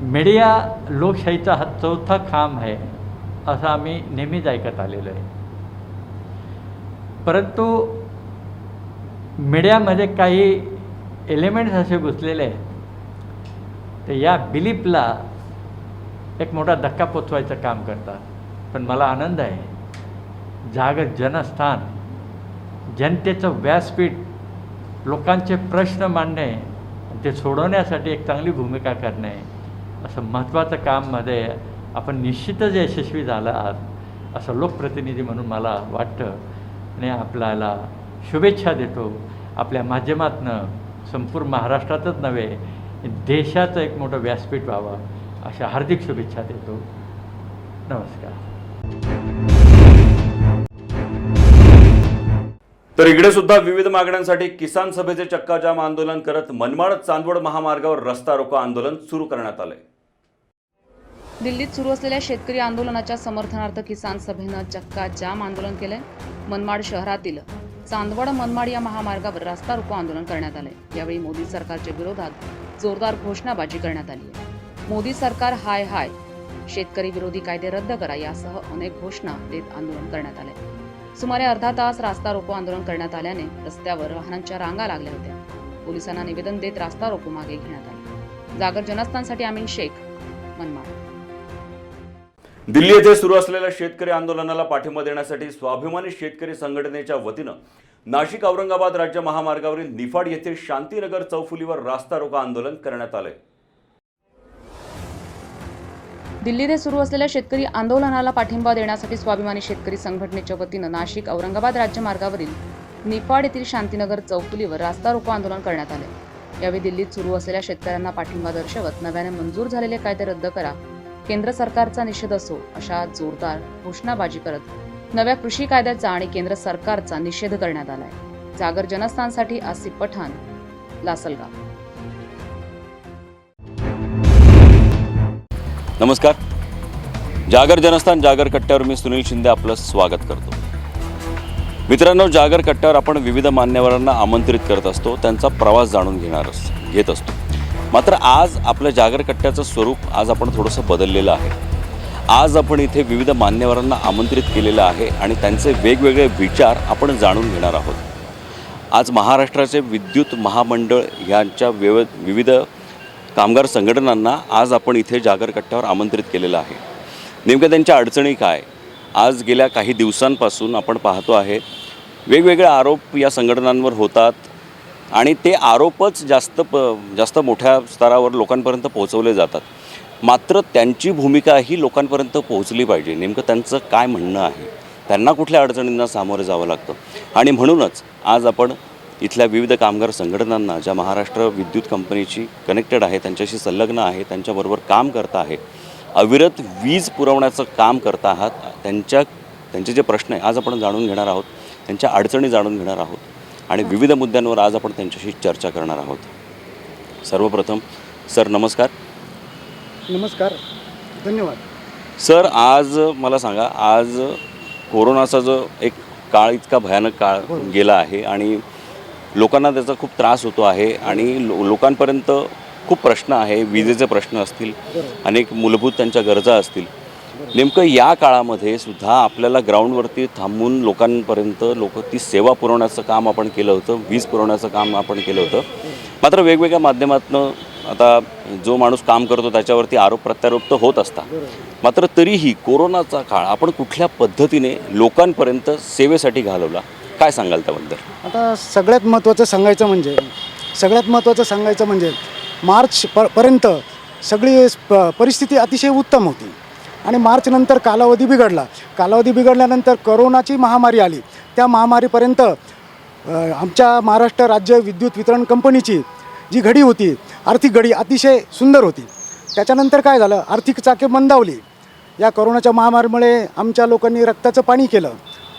मीडिया लोकशाहीचा हा चौथा खांब आहे असं आम्ही नेहमीच ऐकत आलेलो आहे, परंतु मीडियामध्ये काही एलिमेंट्स असे घुसलेले आहेत तर या बिलीफला एक मोठा धक्का पोचवायचं काम करतात। पण मला आनंद आहे जागर जनस्थान जनतेचं व्यासपीठ, लोकांचे प्रश्न मांडणे, ते सोडवण्यासाठी एक चांगली भूमिका करणे असं महत्त्वाचं काममध्ये आपण निश्चितच यशस्वी झाला आहात असं लोकप्रतिनिधी म्हणून मला वाटतं आणि आपल्याला शुभेच्छा देतो। आपल्या माध्यमातून संपूर्ण महाराष्ट्रातच नव्हे देशाचं एक मोठं व्यासपीठ व्हावं अशा हार्दिक शुभेच्छा देतो। नमस्कार। तर इकडे सुद्धा विविध मागण्यांसाठी किसान सभेचे चक्काजाम आंदोलन करत मनमाड चांदवड महामार्गावर रस्ता रोको आंदोलन सुरू करण्यात आले। दिल्लीत सुरू असलेल्या शेतकरी आंदोलनाच्या समर्थनार्थ किसान सभेनं चक्का जाम आंदोलन केलंय। मनमाड शहरातील चांदवड मनमाड या महामार्गावर रस्ता रोको आंदोलन करण्यात आले। यावेळी मोदी सरकारच्या विरोधात जोरदार घोषणाबाजी करण्यात आली आहे। मोदी सरकार हाय हाय, शेतकरी विरोधी कायदे रद्द करा यासह अनेक घोषणा देत आंदोलन करण्यात आले। सुमारे अर्धा तास रास्ता रोको आंदोलन करण्यात आल्याने रस्त्यावर वाहनांच्या रांगा लागल्या होत्या। पोलिसांना निवेदन देत रास्ता रोको मागे घेण्यात आले। जागर जनस्थानसाठी आमीन शेख, मनमाड। दिल्ली येथे सुरू असलेल्या शेतकरी आंदोलनाला पाठिंबा देण्यासाठी स्वाभिमानी शेतकरी संघटनेच्या वतीनं नाशिक औरंगाबाद राज्य महामार्गावरील निफाड येथे शांतीनगर चौफुलीवर रास्ता रोको आंदोलन करण्यात आले। दिल्लीत सुरू असलेल्या शेतकरी आंदोलनाला पाठिंबा देण्यासाठी स्वाभिमानी शेतकरी संघटनेच्या वतीनं नाशिक औरंगाबाद राज्य मार्गावरील निफाड येथील शांतीनगर चौफुलीवर रास्ता रोको आंदोलन करण्यात आले। यावेळी दिल्लीत सुरू असलेल्या शेतकऱ्यांना पाठिंबा दर्शवत नव्याने मंजूर झालेले कायदे रद्द करा, केंद्र सरकारचा निषेध असो अशा जोरदार घोषणाबाजी करत नव्या कृषी कायद्याचा आणि केंद्र सरकारचा निषेध करण्यात आलाय. जागर जनस्थानसाठी आसिफ पठाण, लासलगाव. नमस्कार. जागर जनस्थान जागर कट्ट्यावर मी सुनील शिंदे आपलं स्वागत करतो. मित्रांनो, जागर कट्ट्यावर आपण विविध मान्यवरांना आमंत्रित करत असतो, त्यांचा प्रवास जाणून घेत असतो. मात्र आज आपल्या जागर कट्ट्याचं स्वरूप आज आपण थोडंसं बदललेलं आहे. आज आपण इथे विविध मान्यवरांना आमंत्रित केलेलं आहे आणि त्यांचे वेगवेगळे विचार आपण जाणून घेणार आहोत. आज महाराष्ट्राचे विद्युत महामंडळ यांच्या विविध कामगार संघटनांना आज आपण इथे जागर कट्ट्यावर आमंत्रित केलेलं आहे. नेमक्या त्यांच्या अडचणी काय, आज गेल्या काही दिवसांपासून आपण पाहतो आहे वेगवेगळे आरोप या संघटनांवर होतात आणि ते आरोपच जास्त मोठ्या स्तरावर लोकांपर्यंत पोहोचवले जातात. मात्र त्यांची भूमिका ही लोकांपर्यंत पोहोचली पाहिजे. नेमकं त्यांचं काय म्हणणं आहे, त्यांना कुठल्या अडचणींना सामोरे जावं लागतं. आणि म्हणूनच आज आपण इथल्या विविध कामगार संघटनांना ज्या महाराष्ट्र विद्युत कंपनीची कनेक्टेड आहे, त्यांच्याशी संलग्न आहे, त्यांच्याबरोबर काम करता आहे, अविरत वीज पुरवण्याचं काम करता आहात, त्यांचे जे प्रश्न आहे आज आपण जाणून घेणार आहोत, त्यांच्या अडचणी जाणून घेणार आहोत आणि विविध मुद्द्यांवर आज आपण त्यांच्याशी चर्चा करणार आहोत. सर्वप्रथम सर नमस्कार. नमस्कार, धन्यवाद. सर, आज मला सांगा, आज कोरोनाचा जो एक काळ, इतका भयानक काळ गेला आहे आणि लोकांना त्याचा खूप त्रास होतो आहे आणि लोकांपर्यंत खूप प्रश्न आहे, विजेचे प्रश्न असतील, अनेक मूलभूत त्यांच्या गरजा असतील. नेमकं या काळामध्ये सुद्धा आपल्याला ग्राउंडवरती थांबून लोकांपर्यंत ती सेवा पुरवण्याचं काम आपण केलं होतं, वीज पुरवण्याचं काम आपण केलं होतं. मात्र वेगवेगळ्या माध्यमातून आता जो माणूस काम करतो त्याच्यावरती आरोप प्रत्यारोप तर होत असतात. मात्र तरीही कोरोनाचा काळ आपण कुठल्या पद्धतीने लोकांपर्यंत सेवेसाठी घालवला, काय सांगाल त्याबद्दल? आता सगळ्यात महत्त्वाचं सांगायचं म्हणजे मार्च पर्यंत सगळी परिस्थिती अतिशय उत्तम होती आणि मार्चनंतर कालावधी बिघडल्यानंतर कोरोनाची महामारी आली. त्या महामारीपर्यंत आमच्या महाराष्ट्र राज्य विद्युत वितरण कंपनीची जी घडी होती, आर्थिक घडी अतिशय सुंदर होती. त्याच्यानंतर काय झालं, आर्थिक चाके मंदावली. या कोरोनाच्या महामारीमुळे आमच्या लोकांनी रक्ताचं पाणी केलं.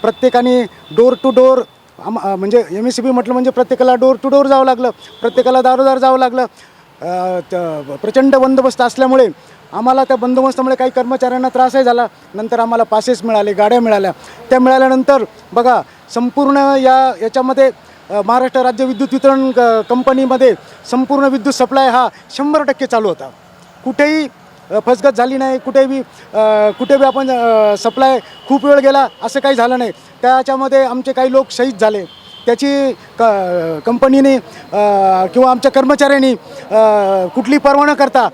प्रत्येकाने डोर टू डोर, म्हणजे MSCB म्हटलं म्हणजे प्रत्येकाला डोर टू डोर जावं लागलं, प्रत्येकाला दारोदार जावं लागलं. प्रचंड बंदोबस्त असल्यामुळे आम्हाला त्या बंदोबस्तामुळे काही कर्मचाऱ्यांना त्रासही झाला. नंतर आम्हाला पासेस मिळाले, गाड्या मिळाल्या. त्या मिळाल्यानंतर बघा, संपूर्ण याच्यामध्ये महाराष्ट्र राज्य विद्युत वितरण कंपनीमध्ये संपूर्ण विद्युत सप्लाय हा 100% चालू होता. कुठेही फसगत झाली नाही, कुठे बी आपण सप्लाय खूप वेळ गेला असं काही झालं नाही. त्याच्यामध्ये आमचे काही लोक शहीद झाले. त्याची कंपनीने किंवा आमच्या कर्मचाऱ्यांनी कुठली पर्वा न करता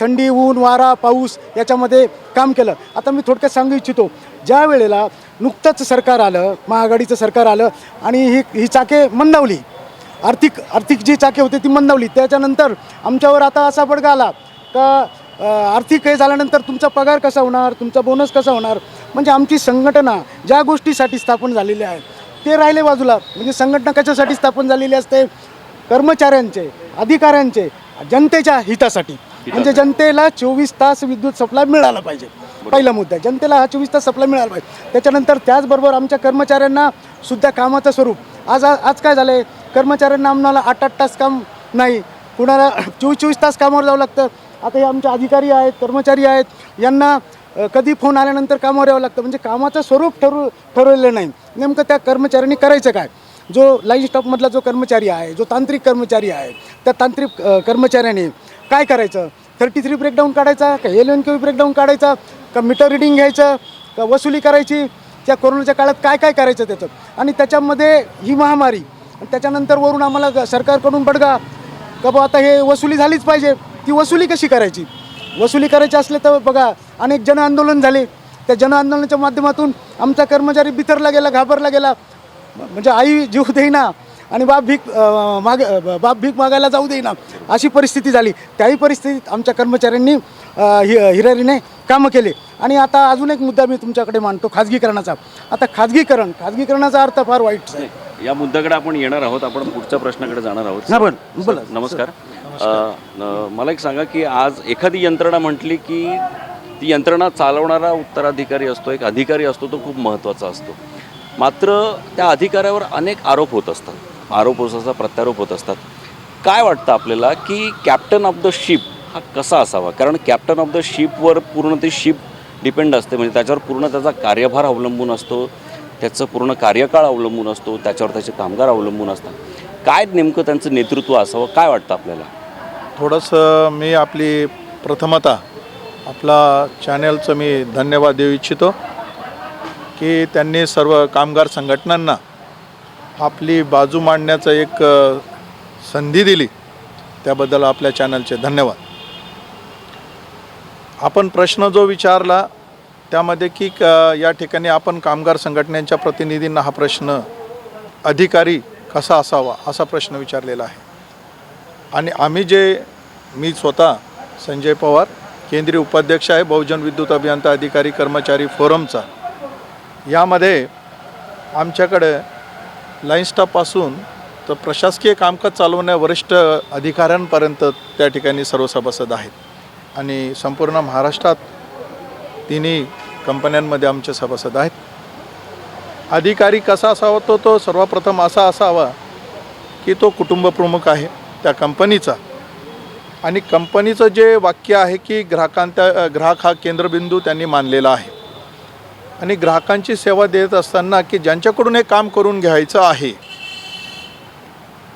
थंडी, ऊन, वारा, पाऊस याच्यामध्ये काम केलं. आता मी थोडक्यात सांगू इच्छितो, ज्या वेळेला नुकतंच सरकार आलं, महाआघाडीचं सरकार आलं आणि ही चाके मंदावली, आर्थिक जी चाके होती ती मंदावली. त्याच्यानंतर आमच्यावर आता असा बडगा आला का आर्थिक हे झाल्यानंतर तुमचा पगार कसा होणार, तुमचा बोनस कसा होणार. म्हणजे आमची संघटना ज्या गोष्टीसाठी स्थापन झालेली आहे ते राहिले बाजूला. म्हणजे संघटना कशासाठी स्थापन झालेली असते, कर्मचाऱ्यांचे, अधिकाऱ्यांचे, जनतेच्या हितासाठी. म्हणजे जनतेला 24 तास विद्युत सप्लाय मिळाला पाहिजे, पहिला मुद्दा. जनतेला हा 24 तास सप्लाय मिळाला पाहिजे. त्याच्यानंतर त्याचबरोबर आमच्या कर्मचाऱ्यांना सुद्धा कामाचं स्वरूप आज काय झालं आहे, कर्मचाऱ्यांना आम्हाला 8-8 तास काम नाही, कुणाला 24 तास कामावर जावं लागतं. आता हे आमचे अधिकारी आहेत, कर्मचारी आहेत, यांना कधी फोन आल्यानंतर कामावर यावं लागतं. म्हणजे कामाचं स्वरूप ठरवलेलं नाही. नेमकं त्या कर्मचाऱ्यांनी करायचं काय. जो लाईन स्टॉपमधला जो कर्मचारी आहे, जो तांत्रिक कर्मचारी आहे, त्या तांत्रिक कर्मचाऱ्याने काय करायचं, 33 ब्रेकडाऊन काढायचा का, LNQ ब्रेकडाऊन काढायचा का, मीटर रिडिंग घ्यायचं का, वसुली करायची. त्या कोरोनाच्या काळात काय करायचं त्याचं. आणि त्याच्यामध्ये ही महामारी, आणि त्याच्यानंतर वरून आम्हाला सरकारकडून बडगा का बा आता हे वसुली झालीच पाहिजे. ती वसुली कशी करायची, वसुली करायची असले तर बघा अनेक जनआंदोलन झाले. त्या जनआंदोलनाच्या माध्यमातून आमचा कर्मचारी बिथरला गेला, घाबरला गेला. म्हणजे आई जीव देईना आणि बाप भीक मागायला जाऊ देईना अशी परिस्थिती झाली. त्याही परिस्थितीत आमच्या कर्मचाऱ्यांनी हिरारीने कामं केले. आणि आता अजून एक मुद्दा मी तुमच्याकडे मांडतो, खाजगीकरणाचा. आता खाजगीकरणाचा अर्थ फार वाईट आहे. या मुद्द्याकडे आपण येणार आहोत, आपण पुढच्या प्रश्नाकडे जाणार आहोत. बोला. नमस्कार. मला एक सांगा की आज एखादी यंत्रणा म्हटली की ती यंत्रणा चालवणारा उत्तराधिकारी असतो, एक अधिकारी असतो, तो खूप महत्त्वाचा असतो. मात्र त्या अधिकाऱ्यावर अनेक आरोप होत असतात, आरोप होत असतात, प्रत्यारोप होत असतात. काय वाटतं आपल्याला की कॅप्टन ऑफ द शिप हा कसा असावा? कारण कॅप्टन ऑफ द शिपवर पूर्ण ती शिप डिपेंड असते, म्हणजे त्याच्यावर पूर्ण त्याचा कार्यभार अवलंबून असतो, त्याचं पूर्ण कार्यकाळ अवलंबून असतो, त्याच्यावर त्याचे कामगार अवलंबून असतात. काय नेमकं त्यांचं नेतृत्व असावं, काय वाटतं आपल्याला? थोडंसं मी आपली प्रथमतः आपला चॅनलचं मी धन्यवाद देऊ इच्छितो की त्यांनी सर्व कामगार संघटनांना आपली बाजू मांडण्याचं एक संधी दिली, त्याबद्दल आपल्या चॅनलचे धन्यवाद. आपण प्रश्न जो विचारला त्यामध्ये की या ठिकाणी आपण कामगार संघटनांच्या प्रतिनिधींना हा प्रश्न अधिकारी कसा असावा असा प्रश्न विचारलेला आहे. आणि मी स्वतः संजय पवार, केंद्रीय उपाध्यक्ष आहे बहुजन विद्युत अभियंता अधिकारी कर्मचारी फोरमचा. यामध्ये आमच्याकडे लाईन स्टाफपासून तर प्रशासकीय कामकाज चालवण्या वरिष्ठ अधिकाऱ्यांपर्यंत त्या ठिकाणी सर्व सभासद आहेत. आणि संपूर्ण महाराष्ट्रात तिन्ही कंपन्यांमध्ये आमचे सभासद आहेत. अधिकारी कसा असावा तो सर्वप्रथम असा असावा की तो कुटुंबप्रमुख आहे त्या कंपनीचा. आणि कंपनीचं जे वाक्य आहे की ग्राहक हा केंद्रबिंदू त्यांनी मानलेला आहे. आणि ग्राहकांची सेवा देत असताना की ज्यांच्याकडून हे काम करून घ्यायचं आहे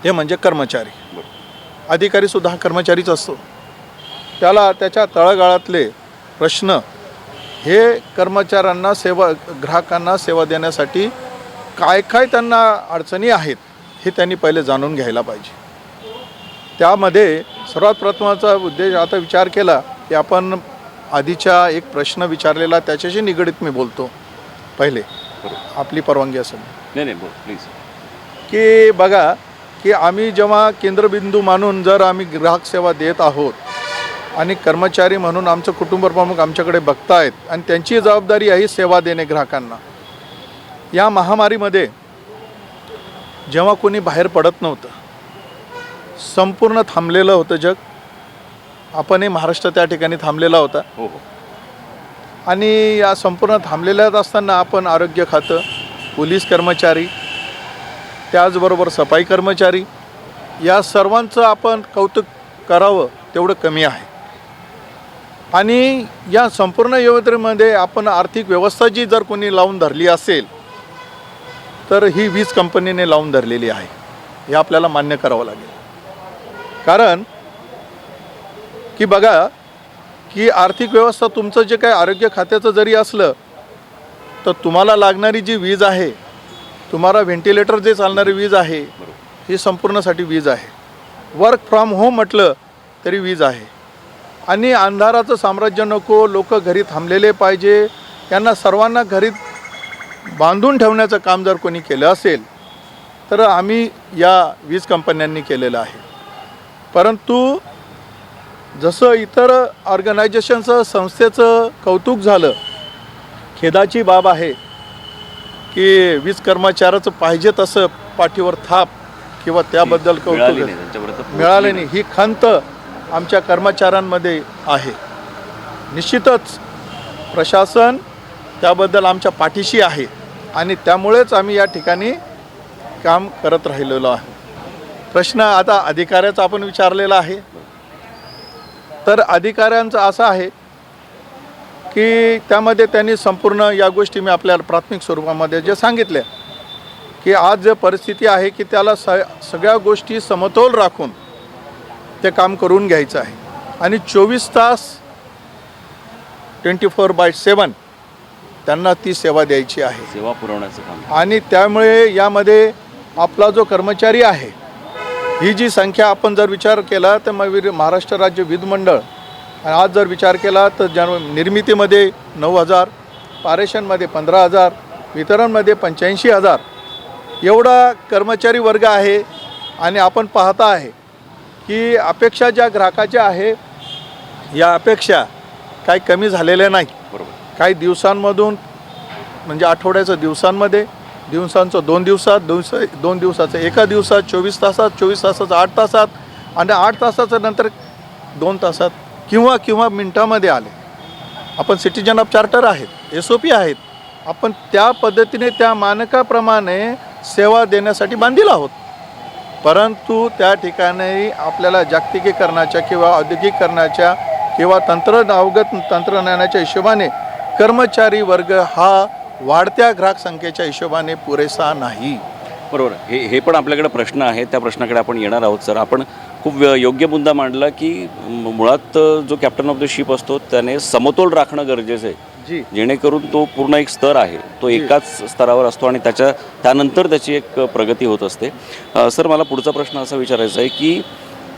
हे म्हणजे कर्मचारी. अधिकारीसुद्धा हा कर्मचारीच असतो. त्याला त्याच्या तळागाळातले प्रश्न हे कर्मचाऱ्यांना ग्राहकांना सेवा देण्यासाठी काय त्यांना अडचणी आहेत हे त्यांनी पहिले जाणून घ्यायला पाहिजे. त्यामध्ये सर्वात प्रथमचा उद्देश आता विचार केला की आपण आधीच्या एक प्रश्न विचारलेला त्याच्याशी निगडीत मी बोलतो पहिले, आपली परवानगी असेल. नाही प्लीज. की बघा की आम्ही जेव्हा केंद्रबिंदू मानून जर आम्ही ग्राहक सेवा देत आहोत आणि कर्मचारी म्हणून आमचं कुटुंब प्रमुख आमच्याकडे बघतायत आणि त्यांची जबाबदारी आहे सेवा देणे ग्राहकांना. या महामारीमध्ये जेव्हा कोणी बाहेर पडत नव्हतं, संपूर्ण थांबलेलं होतं जग, आपणही महाराष्ट्र त्या ठिकाणी थांबलेला होता. आणि या संपूर्ण थांबलेल्यात असताना आपण आरोग्य खातं, पोलीस कर्मचारी, त्याचबरोबर सफाई कर्मचारी या सर्वांचं आपण कौतुक करावं तेवढं कमी आहे. आणि या संपूर्ण योजनेमध्ये आपण आर्थिक व्यवस्था जी जर कोणी लावून धरली असेल तर ही वीज कंपनीने लावून धरलेली आहे, हे आपल्याला मान्य करावं लागेल. कारण की बघा की आर्थिक व्यवस्था तुमचं जे काही आरोग्य खात्याचं जरी असलं तर तुम्हाला लागणारी जी वीज आहे, तुम्हाला व्हेंटिलेटर जे चालणारी वीज आहे ही संपूर्णसाठी वीज आहे. वर्क फ्रॉम होम म्हटलं तरी वीज आहे. आणि अंधाराचं साम्राज्य नको, लोक घरी थांबलेले पाहिजे, यांना सर्वांना घरी बांधून ठेवण्याचं काम जर कोणी केलं असेल तर आम्ही या वीज कंपन्यांनी केलेलं आहे. परंतु जसं इतर ऑर्गनायझेशनचं संस्थेचं कौतुक झालं, खेदाची बाब आहे की वीज कर्मचाऱ्याचं पाहिजे तसं पाठीवर थाप किंवा त्याबद्दल कौतुक मिळाले नाही, ही खंत आमच्या कर्मचाऱ्यांमध्ये आहे. निश्चितच प्रशासन त्याबद्दल आमच्या पाठीशी आहे आणि त्यामुळेच आम्ही या ठिकाणी काम करत राहिलेलो आहे. प्रश्न आता अधिकाऱ्याचा आपण विचारलेला आहे. तर अधिकाऱ्यांचं असं आहे की त्यामध्ये त्यांनी संपूर्ण या गोष्टी मी आपल्याला प्राथमिक स्वरूपामध्ये जे सांगितले की आज जे परिस्थिती आहे की त्याला सगळ्या गोष्टी समतोल राखून ते काम करून घ्यायचं आहे. आणि 24 तास 24/7 त्यांना ती सेवा द्यायची आहे, सेवा पुरवण्याचं काम. आणि त्यामुळे यामध्ये आपला जो कर्मचारी आहे ही जी संख्या आपण जर विचार केला तर महाराष्ट्र राज्य विधिमंडळ आज जर विचार केला तर निर्मितीमध्ये 9,000, पारेषणमध्ये 15,000, वितरणमध्ये 85,000 एवढा कर्मचारी वर्ग आहे आणि आपण पाहता आहे की अपेक्षा ज्या ग्राहकाच्या आहे या अपेक्षा काही कमी झालेल्या नाही. बरोबर. काही दिवसांमधून म्हणजे आठवड्याचं दिवसांमध्ये, दिवसांचं 2 दिवसात, 2 दिवसाचं 1 दिवसात, 24 तासात, 24 तासाचं 8 तासात आणि 8 तासाचं नंतर 2 तासात किंवा मिनटामध्ये आले. आपण सिटीजन ऑफ चार्टर आहेत, SOP आहेत. आपण त्या पद्धतीने त्या मानकाप्रमाणे सेवा देण्यासाठी बांधील आहोत. परंतु त्या ठिकाणी आपल्याला जागतिकीकरणाच्या किंवा औद्योगिकीकरणाच्या किंवा अवगत तंत्रज्ञानाच्या हिशोबाने कर्मचारी वर्ग हा वाढत्या ग्राहक संख्येच्या हिशोबाने पुरेसा नाही. बरोबर. हे पण आपल्याकडे प्रश्न आहे, त्या प्रश्नाकडे आपण येणार आहोत. सर, आपण खूप योग्य मुद्दा मांडला की मुळात जो कॅप्टन ऑफ द शिप असतो त्याने समतोल राखणं गरजेचं आहे, जेणेकरून तो पूर्ण एक स्तर आहे तो एकाच स्तरावर असतो आणि त्यानंतर त्याची एक प्रगती होत असते. सर, मला पुढचा प्रश्न असा विचारायचा आहे की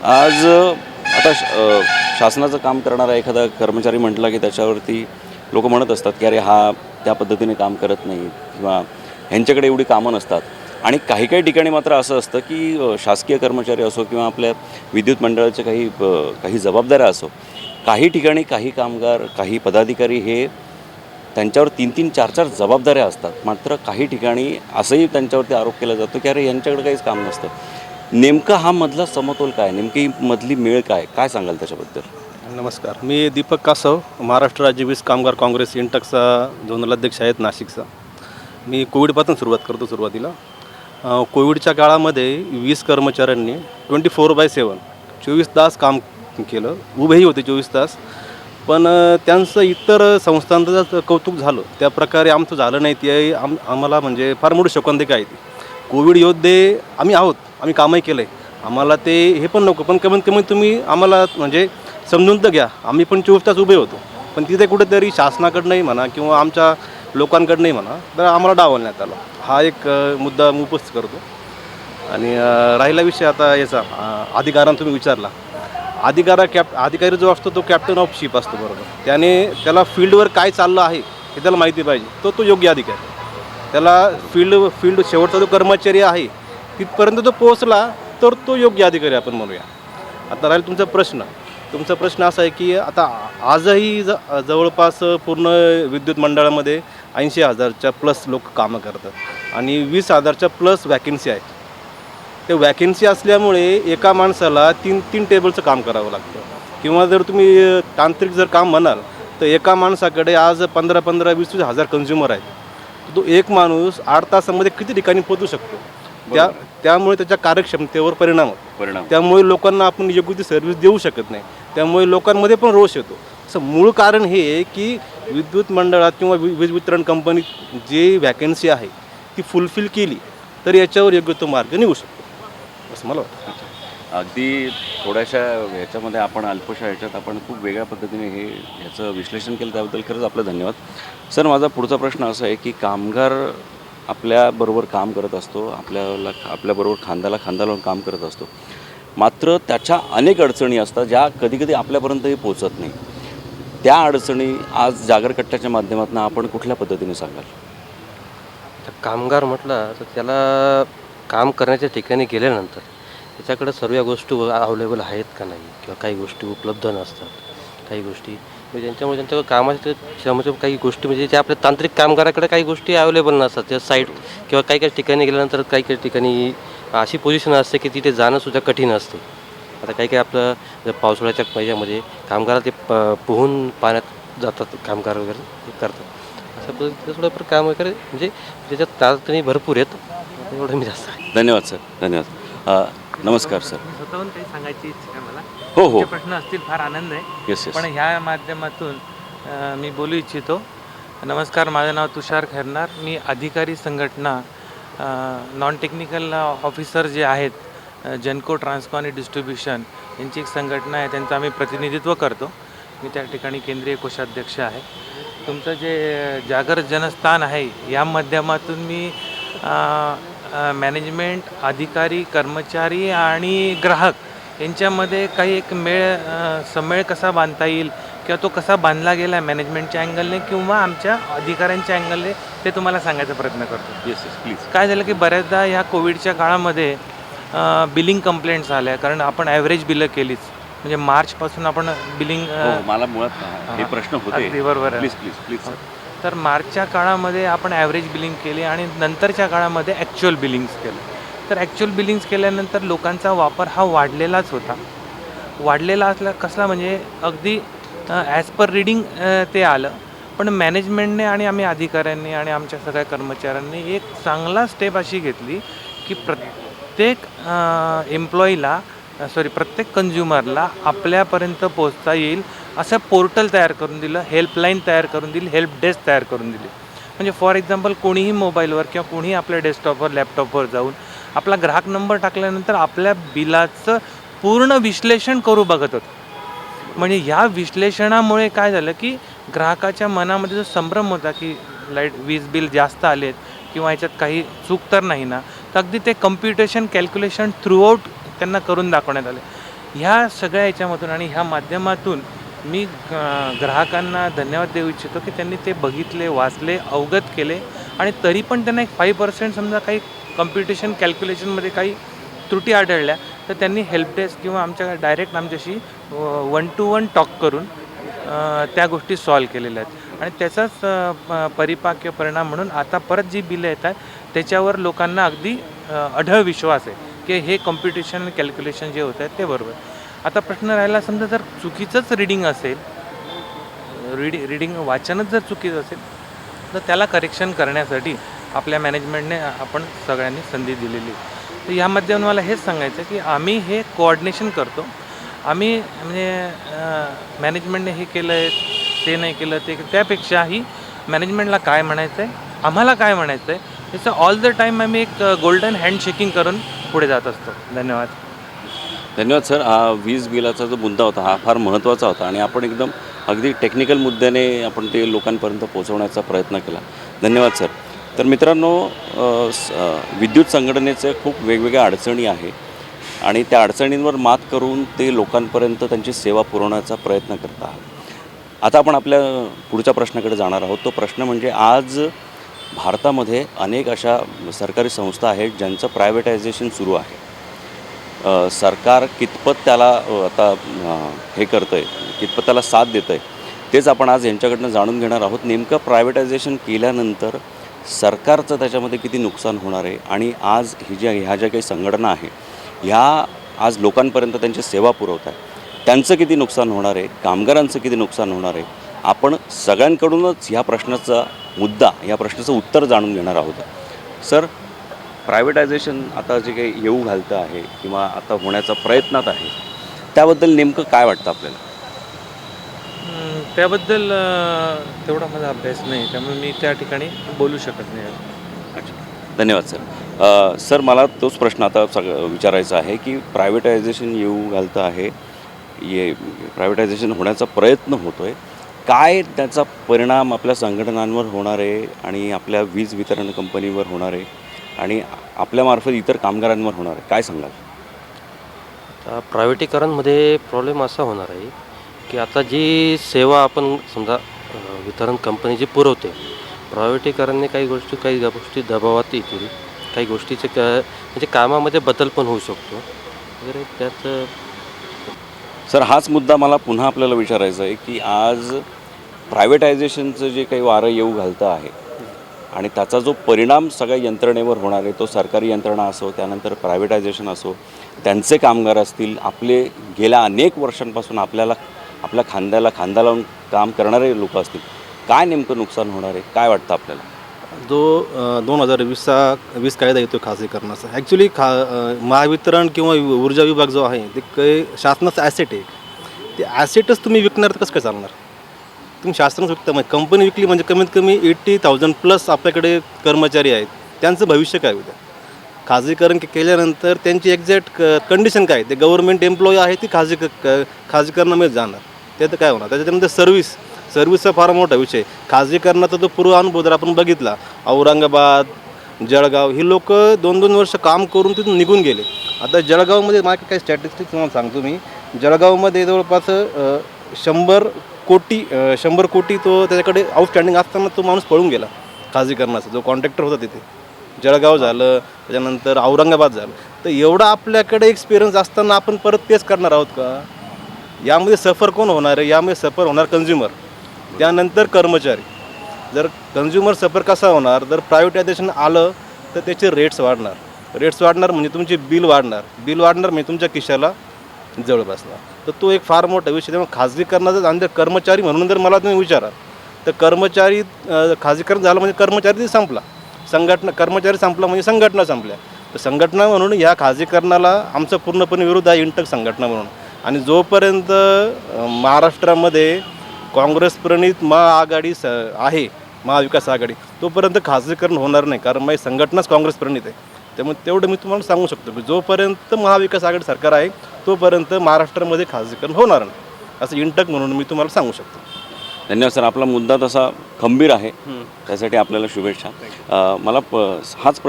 आज आता शासनाचं काम करणारा एखादा कर्मचारी म्हटला की त्याच्यावरती लोक म्हणत असतात की अरे हा त्या पद्धतीने काम करत नाही किंवा ह्यांच्याकडे एवढी कामं नसतात. आणि काही ठिकाणी मात्र असं असतं की शासकीय कर्मचारी असो किंवा आपल्या विद्युत मंडळाच्या काही जबाबदाऱ्या असो, काही ठिकाणी काही कामगार, काही पदाधिकारी हे त्यांच्यावर 3-3, 4-4 जबाबदाऱ्या असतात. मात्र काही ठिकाणी असंही त्यांच्यावरती आरोप केला जातो की अरे यांच्याकडे काहीच काम नसतं. नेमका हा मधला समतोल काय, नेमकी मधली मेळ काय सांगाल त्याच्याबद्दल? नमस्कार, मी दीपक कासव, महाराष्ट्र राज्य वीज कामगार काँग्रेस इंटकचा झोनल अध्यक्ष आहेत नाशिकचा. मी कोविडपासून सुरुवात करतो. सुरुवातीला कोविडच्या काळामध्ये वीज कर्मचाऱ्यांनी 24/7 24 तास काम केलं, उभेही होते 24 तास. पण त्यांचं इतर संस्थांचं कौतुक झालं त्या प्रकारे आमचं झालं नाही. ते आम्हाला म्हणजे फार मोठी शोकांतिका आहे ती. कोविड योद्धे आम्ही आहोत, आम्ही कामही केलं आहे, आम्हाला ते हे पण नको, पण कमीत कमी तुम्ही आम्हाला म्हणजे समजून तर घ्या. आम्ही पण 24 तास उभे होतो, पण तिथे कुठेतरी शासनाकडनंही म्हणा किंवा आमच्या लोकांकडनंही म्हणा तर आम्हाला डावलण्यात आलं. हा एक मुद्दा मी उपस्थित करतो. आणि राहिला विषय आता याचा अधिकारांना तुम्ही विचारला. अधिकारी जो असतो तो कॅप्टन ऑफ शिप असतो, बरोबर. त्याला फील्डवर काय चाललं आहे हे त्याला माहिती पाहिजे. तो योग्य अधिकारी. त्याला फील्ड शेवटचा जो कर्मचारी आहे तिथपर्यंत जो पोहोचला तर तो योग्य अधिकारी आपण म्हणूया. आता राहील तुमचा प्रश्न असा आहे की आता आजही जवळपास पूर्ण विद्युत मंडळामध्ये 80,000च्या प्लस लोक कामं करतात आणि 20,000च्या प्लस वॅकेन्सी आहेत. ते वॅकेन्सी असल्यामुळे एका माणसाला 3 टेबलचं काम करावं लागतं. किंवा जर तुम्ही तांत्रिक जर काम म्हणाल तर एका माणसाकडे आज 15-15, 20 हजार कन्झ्युमर आहेत. तो एक माणूस 8 तासामध्ये किती ठिकाणी पोहोचू शकतो. त्यामुळे त्याच्या कार्यक्षमतेवर परिणाम होतो. त्यामुळे लोकांना आपण योग्य ती सर्व्हिस देऊ शकत नाही. त्यामुळे लोकांमध्ये पण रोष येतो. असं मूळ कारण हे आहे की विद्युत मंडळात किंवा वीज वितरण कंपनीत जी वॅकन्सी आहे ती फुलफिल केली तर याच्यावर योग्य तो मार्ग निघू शकतो असं मला वाटतं. अगदी थोड्याशा ह्याच्यामध्ये आपण अल्पशा ह्याच्यात आपण खूप वेगळ्या पद्धतीने ह्याचं विश्लेषण केलं, त्याबद्दल खरंच आपलं धन्यवाद. सर, माझा पुढचा प्रश्न असा आहे की कामगार आपल्याबरोबर काम करत असतो, आपल्याबरोबर खांद्याला खांदा लावून काम करत असतो. मात्र त्याच्या अनेक अडचणी असतात ज्या कधीकधी आपल्यापर्यंतही पोचत नाही. त्या अडचणी आज जागरकट्ट्याच्या माध्यमातून आपण कुठल्या पद्धतीने सांगाल? कामगार म्हटलं तर त्याला काम करण्याच्या ठिकाणी गेल्यानंतर त्याच्याकडे सर्व गोष्टी अवेलेबल आहेत का नाही, किंवा काही गोष्टी उपलब्ध नसतात, काही गोष्टी म्हणजे ज्यांच्यामुळे त्यांच्या कामाच्या श्रमाच्या काही गोष्टी म्हणजे ज्या आपल्या तांत्रिक कामगाराकडे काही गोष्टी अवेलेबल नसतात. त्या साईट किंवा काही ठिकाणी गेल्यानंतर काही ठिकाणी अशी पोझिशन असते की तिथे जाणंसुद्धा कठीण असते. आता काही आपलं जर पावसाळ्याच्या महिन्यामध्ये कामगार ते पोहून पाण्यात जातात, कामगार वगैरे ते करतात. अशा पद्धतीचं थोडंफार काम वगैरे म्हणजे त्याच्यात तातडीने भरपूर आहेत. एवढं मी जास्त. धन्यवाद सर, धन्यवाद. नमस्कार सर. स्वतःहून काही सांगायची इच्छा आहे मला. हो. प्रश्न असतील, फार आनंद आहे. येस. पण ह्या माध्यमातून मी बोलू इच्छितो. नमस्कार, माझं नाव तुषार खैरनार. मी अधिकारी संघटना नॉन टेक्निकल ऑफिसर जे आहेत जेनको ट्रान्सकॉन आणि डिस्ट्रीब्युशन यांची एक संघटना आहे, त्यांचं आम्ही प्रतिनिधित्व करतो. मी त्या ठिकाणी केंद्रीय कोषाध्यक्ष आहे. तुमचं जे जागर जनस्थान आहे या माध्यमातून मी मॅनेजमेंट, अधिकारी, कर्मचारी आणि ग्राहक यांच्यामध्ये काही एक सममेळ कसा बांधता येईल किंवा तो कसा बांधला गेला आहे मॅनेजमेंटच्या अँगलने किंवा आमच्या अधिकाऱ्यांच्या अँगलने, ते तुम्हाला सांगायचा प्रयत्न करतो. Yes please. काय झालं की बऱ्याचदा ह्या कोविडच्या काळामध्ये बिलिंग कंप्लेंट्स आल्या, कारण आपण ॲव्हरेज बिलं केलीच, म्हणजे मार्चपासून आपण बिलिंग मला मुळात हे प्रश्न होते. अगदी बरोबर आहे. Please please please. तर मार्चच्या काळामध्ये आपण ॲव्हरेज बिलिंग केली आणि नंतरच्या काळामध्ये ॲक्च्युअल बिलिंग्स केलं. तर ॲक्च्युअल बिलिंग्स केल्यानंतर लोकांचा वापर हा वाढलेलाच होता. वाढलेला असला कसला म्हणजे अगदी ॲज पर रिडिंग ते आलं. पण मॅनेजमेंटने आणि आम्ही अधिकाऱ्यांनी आणि आमच्या सगळ्या कर्मचाऱ्यांनी एक चांगला स्टेप अशी घेतली की प्रत्येक एम्प्लॉईला प्रत्येक कन्झ्युमरला आपल्यापर्यंत पोहोचता येईल असं पोर्टल तयार करून दिलं, हेल्पलाईन तयार करून दिली, हेल्प डेस्क तयार करून दिली. म्हणजे फॉर एक्झाम्पल कोणीही मोबाईलवर किंवा कोणीही आपल्या डेस्कटॉपवर लॅपटॉपवर जाऊन आपला ग्राहक नंबर टाकल्यानंतर आपल्या बिलाचं पूर्ण विश्लेषण करू बघत होतं. म्हणजे ह्या विश्लेषणामुळे काय झालं की ग्राहकाच्या मनामध्ये जो संभ्रम होता की वीज बिल जास्त आलेत किंवा ह्याच्यात काही चूक तर नाही ना, तर अगदी ते कम्प्युटेशन कॅल्क्युलेशन थ्रूआउट त्यांना करून दाखवण्यात आले. ह्या सगळ्या ह्याच्यामधून आणि ह्या माध्यमातून मी ग्राहकांना धन्यवाद देऊ इच्छितो की त्यांनी ते बघितले, वाचले, अवगत केले आणि तरी पण त्यांना एक 5% समजा काही कम्प्युटेशन कॅल्क्युलेशनमध्ये काही त्रुटी आढळल्या तर त्यांनी हेल्प डेस्क किंवा आमच्या डायरेक्ट आमच्याशी 1-to-1 टॉक करून त्या गोष्टी सॉल्व केलेल्या आहेत. आणि त्याचाच परिपाक परिणाम म्हणून आता परत जी बिलं येत आहेत त्याच्यावर लोकांना अगदी अढळ विश्वास आहे की हे कॉम्प्युटेशन आणि कॅल्क्युलेशन जे होत आहेत ते बरोबर. आता प्रश्न राहिला, समजा जर चुकीचंच रिडिंग असेल, रिडिंग वाचनच जर चुकीचं असेल तर त्याला करेक्शन करण्यासाठी आपल्या मॅनेजमेंटने आपण सगळ्यांनी संधी दिलेली. तर या माध्यमातून मला हेच सांगायचं की आम्ही हे कोऑर्डिनेशन करतो. आम्ही म्हणजे मॅनेजमेंटने हे केलं आहे, ते नाही केलं, ते त्यापेक्षाही मॅनेजमेंटला काय म्हणायचं आहे, आम्हाला काय म्हणायचं आहे, याचं ऑल द टाईम आम्ही एक गोल्डन हँडशेकिंग करून पुढे जात असतो. धन्यवाद. धन्यवाद सर. हा वीज बिलाचा जो मुद्दा होता हा फार महत्त्वाचा होता आणि आपण एकदम अगदी टेक्निकल मुद्द्याने आपण ते लोकांपर्यंत पोहोचवण्याचा प्रयत्न केला. धन्यवाद सर. तर मित्रांनो, विद्युत संघटनेचे खूप वेगवेगळ्या अडचणी आहे आणि त्या अडचणींवर मात करून ते लोकांपर्यंत त्यांची सेवा पुरवण्याचा प्रयत्न करत आहात. आता आपण आपल्या पुढच्या प्रश्नाकडे जाणार आहोत. तो प्रश्न म्हणजे आज भारतामध्ये अनेक अशा सरकारी संस्था आहेत ज्यांचं प्रायव्हेटायझेशन सुरू आहे. सरकार कितपत त्याला आता हे करतं आहे, कितपत त्याला साथ देतं आहे, तेच आपण आज यांच्याकडनं जाणून घेणार आहोत. नेमकं प्रायव्हेटायझेशन केल्यानंतर सरकारचं त्याच्यामध्ये किती नुकसान होणार आहे आणि आज ह्या ज्या काही संघटना आहे ह्या आज लोकांपर्यंत त्यांची सेवा पुरवत आहे, त्यांचं किती नुकसान होणार आहे, कामगारांचं किती नुकसान होणार आहे, आपण सगळ्यांकडूनच ह्या प्रश्नाचा मुद्दा, या प्रश्नाचं उत्तर जाणून घेणार आहोत. सर, प्रायव्हेटायझेशन आता जे काही येऊ घालतं आहे किंवा आता होण्याचा प्रयत्नात आहे त्याबद्दल नेमकं काय वाटतं आपल्याला? त्याबद्दल तेवढा माझा अभ्यास नाही, त्यामुळे मी त्या ठिकाणी बोलू शकत नाही. अच्छा, धन्यवाद सर. सर, मला तोच प्रश्न आता विचारायचा आहे की प्रायव्हेटायझेशन येऊ घालतं आहे, प्रायव्हेटायझेशन होण्याचा प्रयत्न होतो आहे, काय त्याचा परिणाम आपल्या संघटनांवर होणार आहे आणि आपल्या वीज वितरण कंपनीवर होणार आहे आणि आपल्यामार्फत इतर कामगारांवर होणार आहे, काय सांगाल? आता प्रायव्हेटीकरणमध्ये प्रॉब्लेम असा होणार आहे की आता जी सेवा आपण समजा वितरण कंपनी जी पुरवते, प्रायव्हेटीकरणने काही गोष्टी दबावात येतील, काही गोष्टीचे म्हणजे कामामध्ये बदल पण होऊ शकतो वगैरे. त्यात सर, हाच मुद्दा मला पुन्हा आपल्याला विचारायचा आहे की आज प्रायव्हेटायझेशनचं जे काही वारं येऊ घालतं आहे आणि त्याचा जो परिणाम सगळ्या यंत्रणेवर होणार आहे, तो सरकारी यंत्रणा असो, त्यानंतर प्रायव्हेटायझेशन असो, त्यांचे कामगार असतील, आपले गेल्या अनेक वर्षांपासून आपल्या खांद्याला खांदा लावून काम करणारे लोक असतील, काय नेमकं नुकसान होणार आहे, काय वाटतं आपल्याला? जो 2020 कायदा येतो खाजगीकरणाचा, ॲक्च्युली महावितरण किंवा ऊर्जा विभाग जो आहे ते काही शासनाचं ॲसेट आहे. ते ॲसेटच तुम्ही विकणार तर कसं काय चालणार? तुम्ही शासनाच विकता, म्हणजे कंपनी विकली म्हणजे कमीत कमी 80,000+ आपल्याकडे कर्मचारी आहेत, त्यांचं भविष्य काय उद्या? खाजगीकरण केल्यानंतर त्यांची एक्झॅक्ट कंडिशन काय? ते गव्हर्नमेंट एम्प्लॉई आहे ती खाजगीकरणामध्ये जाणार, ते तर काय होणार? त्याच्यानंतर सर्व्हिसचा फार मोठा विषय. खाजगीकरणाचा जो पूर्व अनुभव जर आपण बघितला, औरंगाबाद, जळगाव, ही लोक 2-2 वर्ष काम करून तिथून निघून गेले. आता जळगावमध्ये माझ्या काही स्टॅटिस्टिक्स तुम्हाला सांगतो मी. जळगावमध्ये जवळपास 100 100 कोटी तो त्याच्याकडे आउटस्टँडिंग असताना तो माणूस पळून गेला खाजगीकरणाचा, जो कॉन्ट्रॅक्टर होता तिथे. जळगाव झालं, त्याच्यानंतर औरंगाबाद झालं. तर एवढा आपल्याकडे एक्सपिरियन्स असताना आपण परत तेच करणार आहोत का? यामध्ये सफर कोण होणार आहे? यामध्ये सफर होणार कन्झ्युमर, त्यानंतर कर्मचारी. जर कन्झ्युमर सफर कसा होणार? जर प्रायव्हेटायझेशन आलं तर त्याचे रेट्स वाढणार म्हणजे तुमचे बिल वाढणार म्हणजे तुमच्या खिशाला जळ बसणार. तर तो एक फार मोठा विषय. त्यामुळे खाजगीकरणाचा आणि कर्मचारी म्हणून जर मला तुम्ही विचारा तर खाजगीकरण झालं म्हणजे कर्मचारी संपला, कर्मचारी संपला म्हणजे संघटना संपल्या. तर संघटना म्हणून या खाजगीकरणाला आमचा पूर्णपणे विरोध आहे, इंटक संघटना म्हणून. आणि जोपर्यंत महाराष्ट्रामध्ये काँग्रेस प्रणित महाआघाडी आहे, महाविकास आघाडी, तोपर्यंत खाजगीकरण होणार नाही. कारण माझी संघटनाच काँग्रेस प्रणित आहे. त्यामुळे तेवढं मी तुम्हाला सांगू शकतो की जोपर्यंत महाविकास आघाडी सरकार आहे तोपर्यंत महाराष्ट्रामध्ये खाजगीकरण होणार नाही, असं इंटक म्हणून मी तुम्हाला सांगू शकतो. धन्यवाद सर. आपला मुद्दा तसा खंबीर आहे, त्यासाठी आपल्याला शुभेच्छा. मला हाच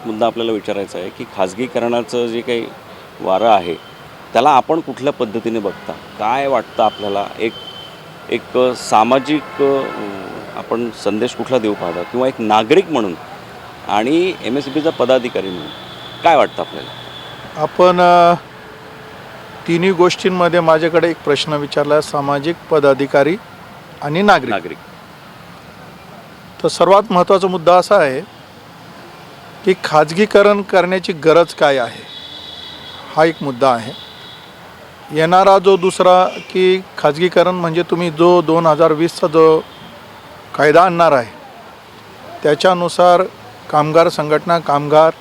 मुद्दा आपल्याला विचारायचा आहे की खाजगीकरणाचं जे काही वारं आहे त्याला आपण कुठल्या पद्धतीने बघता? काय वाटतं आपल्याला? एक सामाजिक आपण संदेश कुठला देऊ पाहता, किंवा एक नागरिक म्हणून आणि MSEBचा पदाधिकारी म्हणून काय वाटतं आपल्याला? आपण तिन्ही गोष्टींमध्ये माझ्याकडे एक प्रश्न विचारला, सामाजिक, पदाधिकारी आणि नागरिक. तर सर्वात महत्त्वाचा मुद्दा असा आहे की खाजगीकरण करण्याची गरज काय आहे, हा एक मुद्दा आहे. येणारा जो दुसरा की खाजगीकरण म्हणजे तुम्ही जो 2020चा जो कायदा आणणार आहे त्याच्यानुसार कामगार संघटना, कामगार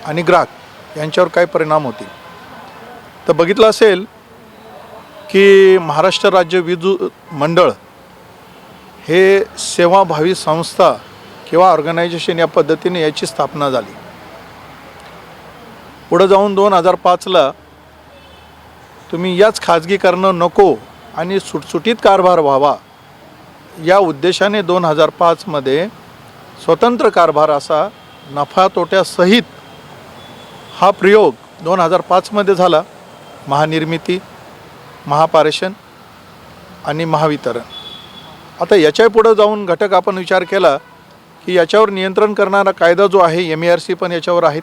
आणि ग्राहक यांच्यावर काय परिणाम होतील. तर बघितलं असेल की महाराष्ट्र राज्य वीज मंडळ हे सेवाभावी संस्था किंवा ऑर्गनायझेशन या पद्धतीने याची स्थापना झाली. पुढे जाऊन 2005ला तुम्ही याच खाजगीकरण नको आणि सुटसुटीत कारभार व्हावा या उद्देशाने 2005मध्ये स्वतंत्र कारभार असा नफा तोट्यासहित हा प्रयोग 2005मध्ये झाला. महानिर्मिती, महापारेषण आणि महावितरण. आता याच्या पुढे जाऊन घटक आपण विचार केला की याच्यावर नियंत्रण करणारा कायदा जो आहे MERC पण याच्यावर आहेत.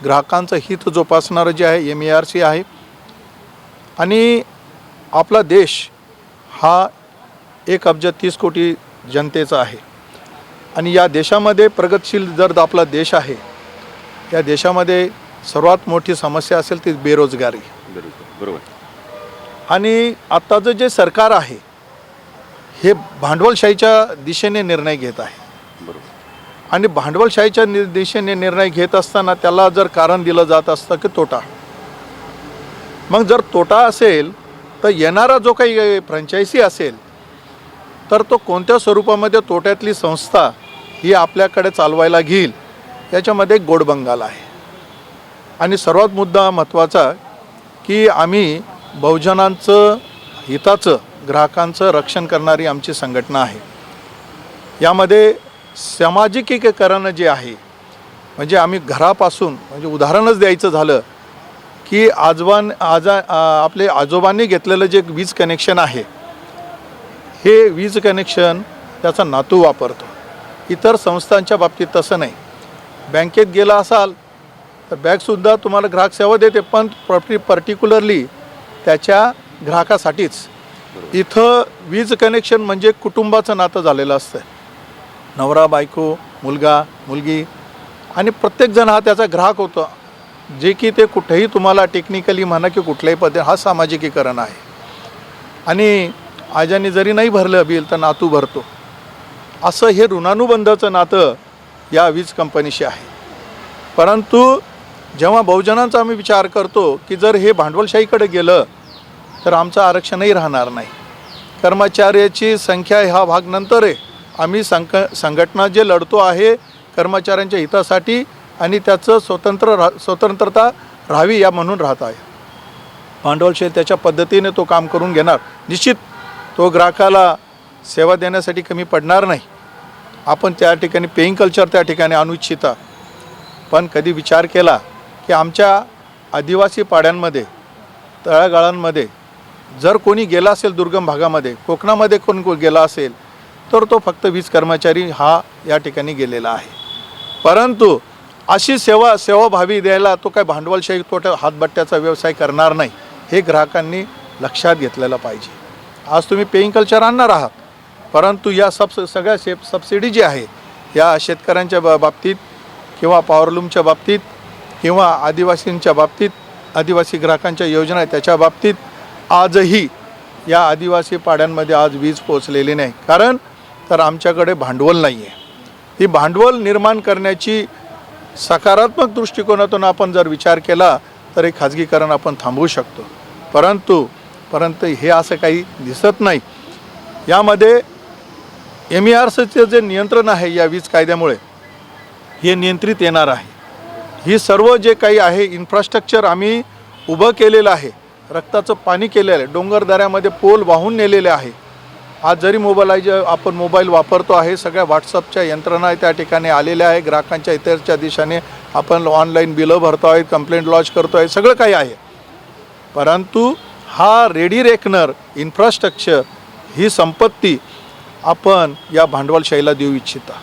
ग्राहकांचं हित जोपासणारं जे आहे MERC आहे. आणि आपला देश हा 1,30,00,000,000 जनतेचा आहे. आणि या देशामध्ये प्रगतशील जर आपला देश आहे, या देशामध्ये सर्वात मोठी समस्या असेल ती बेरोजगारी. बरोबर. आणि आत्ताचं जे सरकार आहे हे भांडवलशाहीच्या दिशेने निर्णय घेत आहे. बरोबर. आणि भांडवलशाहीच्या दिशेने निर्णय घेत असताना त्याला जर कारण दिलं जात असतं की तोटा. मग जर तोटा असेल तर येणारा जो काही फ्रँचायझी असेल तर तो कोणत्या स्वरूपामध्ये तोट्यातली संस्था ही आपल्याकडे चालवायला घेईल याच्यामध्ये गोडबंगाल आहे. आणि सर्वात मुद्दा महत्त्वाचा की आम्ही बहुजनांचं हिताचं, ग्राहकांचं रक्षण करणारी आमची संघटना आहे. यामध्ये सामाजिकीकरण जे आहे म्हणजे आम्ही घरापासून, म्हणजे उदाहरणच द्यायचं झालं की आपले आजोबांनी घेतलेलं जे वीज कनेक्शन आहे हे वीज कनेक्शन त्याचा नातू वापरतो. इतर संस्थांच्या बाबतीत तसं नाही. बँकेत गेला असाल तर बँकसुद्धा तुम्हाला ग्राहक सेवा देते, पण पर्टिक्युलरली त्याच्या ग्राहकासाठीच. इथं वीज कनेक्शन म्हणजे कुटुंबाचं नातं झालेलं असतं. नवरा, बायको, मुलगा, मुलगी आणि प्रत्येकजण हा त्याचा ग्राहक होतो. जे की ते कुठेही तुम्हाला टेक्निकली म्हणा की कुठल्याही पद्धती, हा सामाजिकीकरण आहे. आणि आजाने जरी नाही भरलं बिल तर नातू भरतो, असं हे ऋणानुबंधाचं नातं या वीज कंपनीशी आहे. परंतु जेव्हा बहुजनांचा आम्ही विचार करतो की जर हे भांडवलशाहीकडे गेलं तर आमचं आरक्षणही राहणार नाही. कर्मचाऱ्याची संख्या हा भाग नंतर आहे. आम्ही संघटना जे लढतो आहे कर्मचाऱ्यांच्या हितासाठी आणि त्याचं स्वतंत्रता राहावी या म्हणून राहत आहे. भांडवलशाही त्याच्या पद्धतीने तो काम करून घेणार. निश्चित तो ग्राहकाला सेवा देण्यासाठी कमी पडणार नाही. आपण त्या ठिकाणी पेईंग कल्चर त्या ठिकाणी आणू इच्छिता. पण कधी विचार केला की आमच्या आदिवासी पाड्यांमध्ये, तळागाळांमध्ये जर कोणी गेला असेल दुर्गम भागामध्ये, कोकणामध्ये कोण गेला असेल तर तो फक्त वीज कर्मचारी हा या ठिकाणी गेलेला आहे. परंतु अशी सेवाभावी द्यायला तो काय भांडवलशाही तोट्या हातबट्ट्याचा व्यवसाय करणार नाही, हे ग्राहकांनी लक्षात घेतलेलं पाहिजे. आज तुम्ही पेईंग कल्चर आणणार आहात, परंतु या सगळ्या सबसिडी जी आहे या शेतकऱ्यांच्या बाबतीत किंवा पॉवरलूमच्या बाबतीत किंवा आदिवासींच्या बाबतीत, आदिवासी ग्राहकांच्या योजना आहे त्याच्या बाबतीत आजही या आदिवासी पाड्यांमध्ये आज वीज पोचलेली नाही. कारण तर आमच्याकडे भांडवल नाही आहे. ही भांडवल निर्माण करण्याची सकारात्मक दृष्टिकोनातून आपण जर विचार केला तर हे खाजगीकरण आपण थांबवू शकतो. परंतु हे असं काही दिसत नाही. यामध्ये MERCचं जे नियंत्रण आहे या वीज कायद्यामुळे हे नियंत्रित येणार आहे. ही सर्व जे काही आहे इन्फ्रास्ट्रक्चर आम्ही उभं केलेलं आहे, रक्ताचं पाणी केलेलं आहे, डोंगरदऱ्यामध्ये पोल वाहून नेलेले आहे. आज जरी आपण मोबाईल वापरतो आहे, सगळ्या व्हॉट्सअपच्या यंत्रणा त्या ठिकाणी आलेल्या आहे. ग्राहकांच्या इतरच्या दिशेने आपण ऑनलाईन बिलं भरतो आहे, कंप्लेंट लॉन्च करतो आहे, सगळं काही आहे. परंतु हा रेडी रेकनर इन्फ्रास्ट्रक्चर ही संपत्ती आपण या भांडवलशाहीला देऊ इच्छिता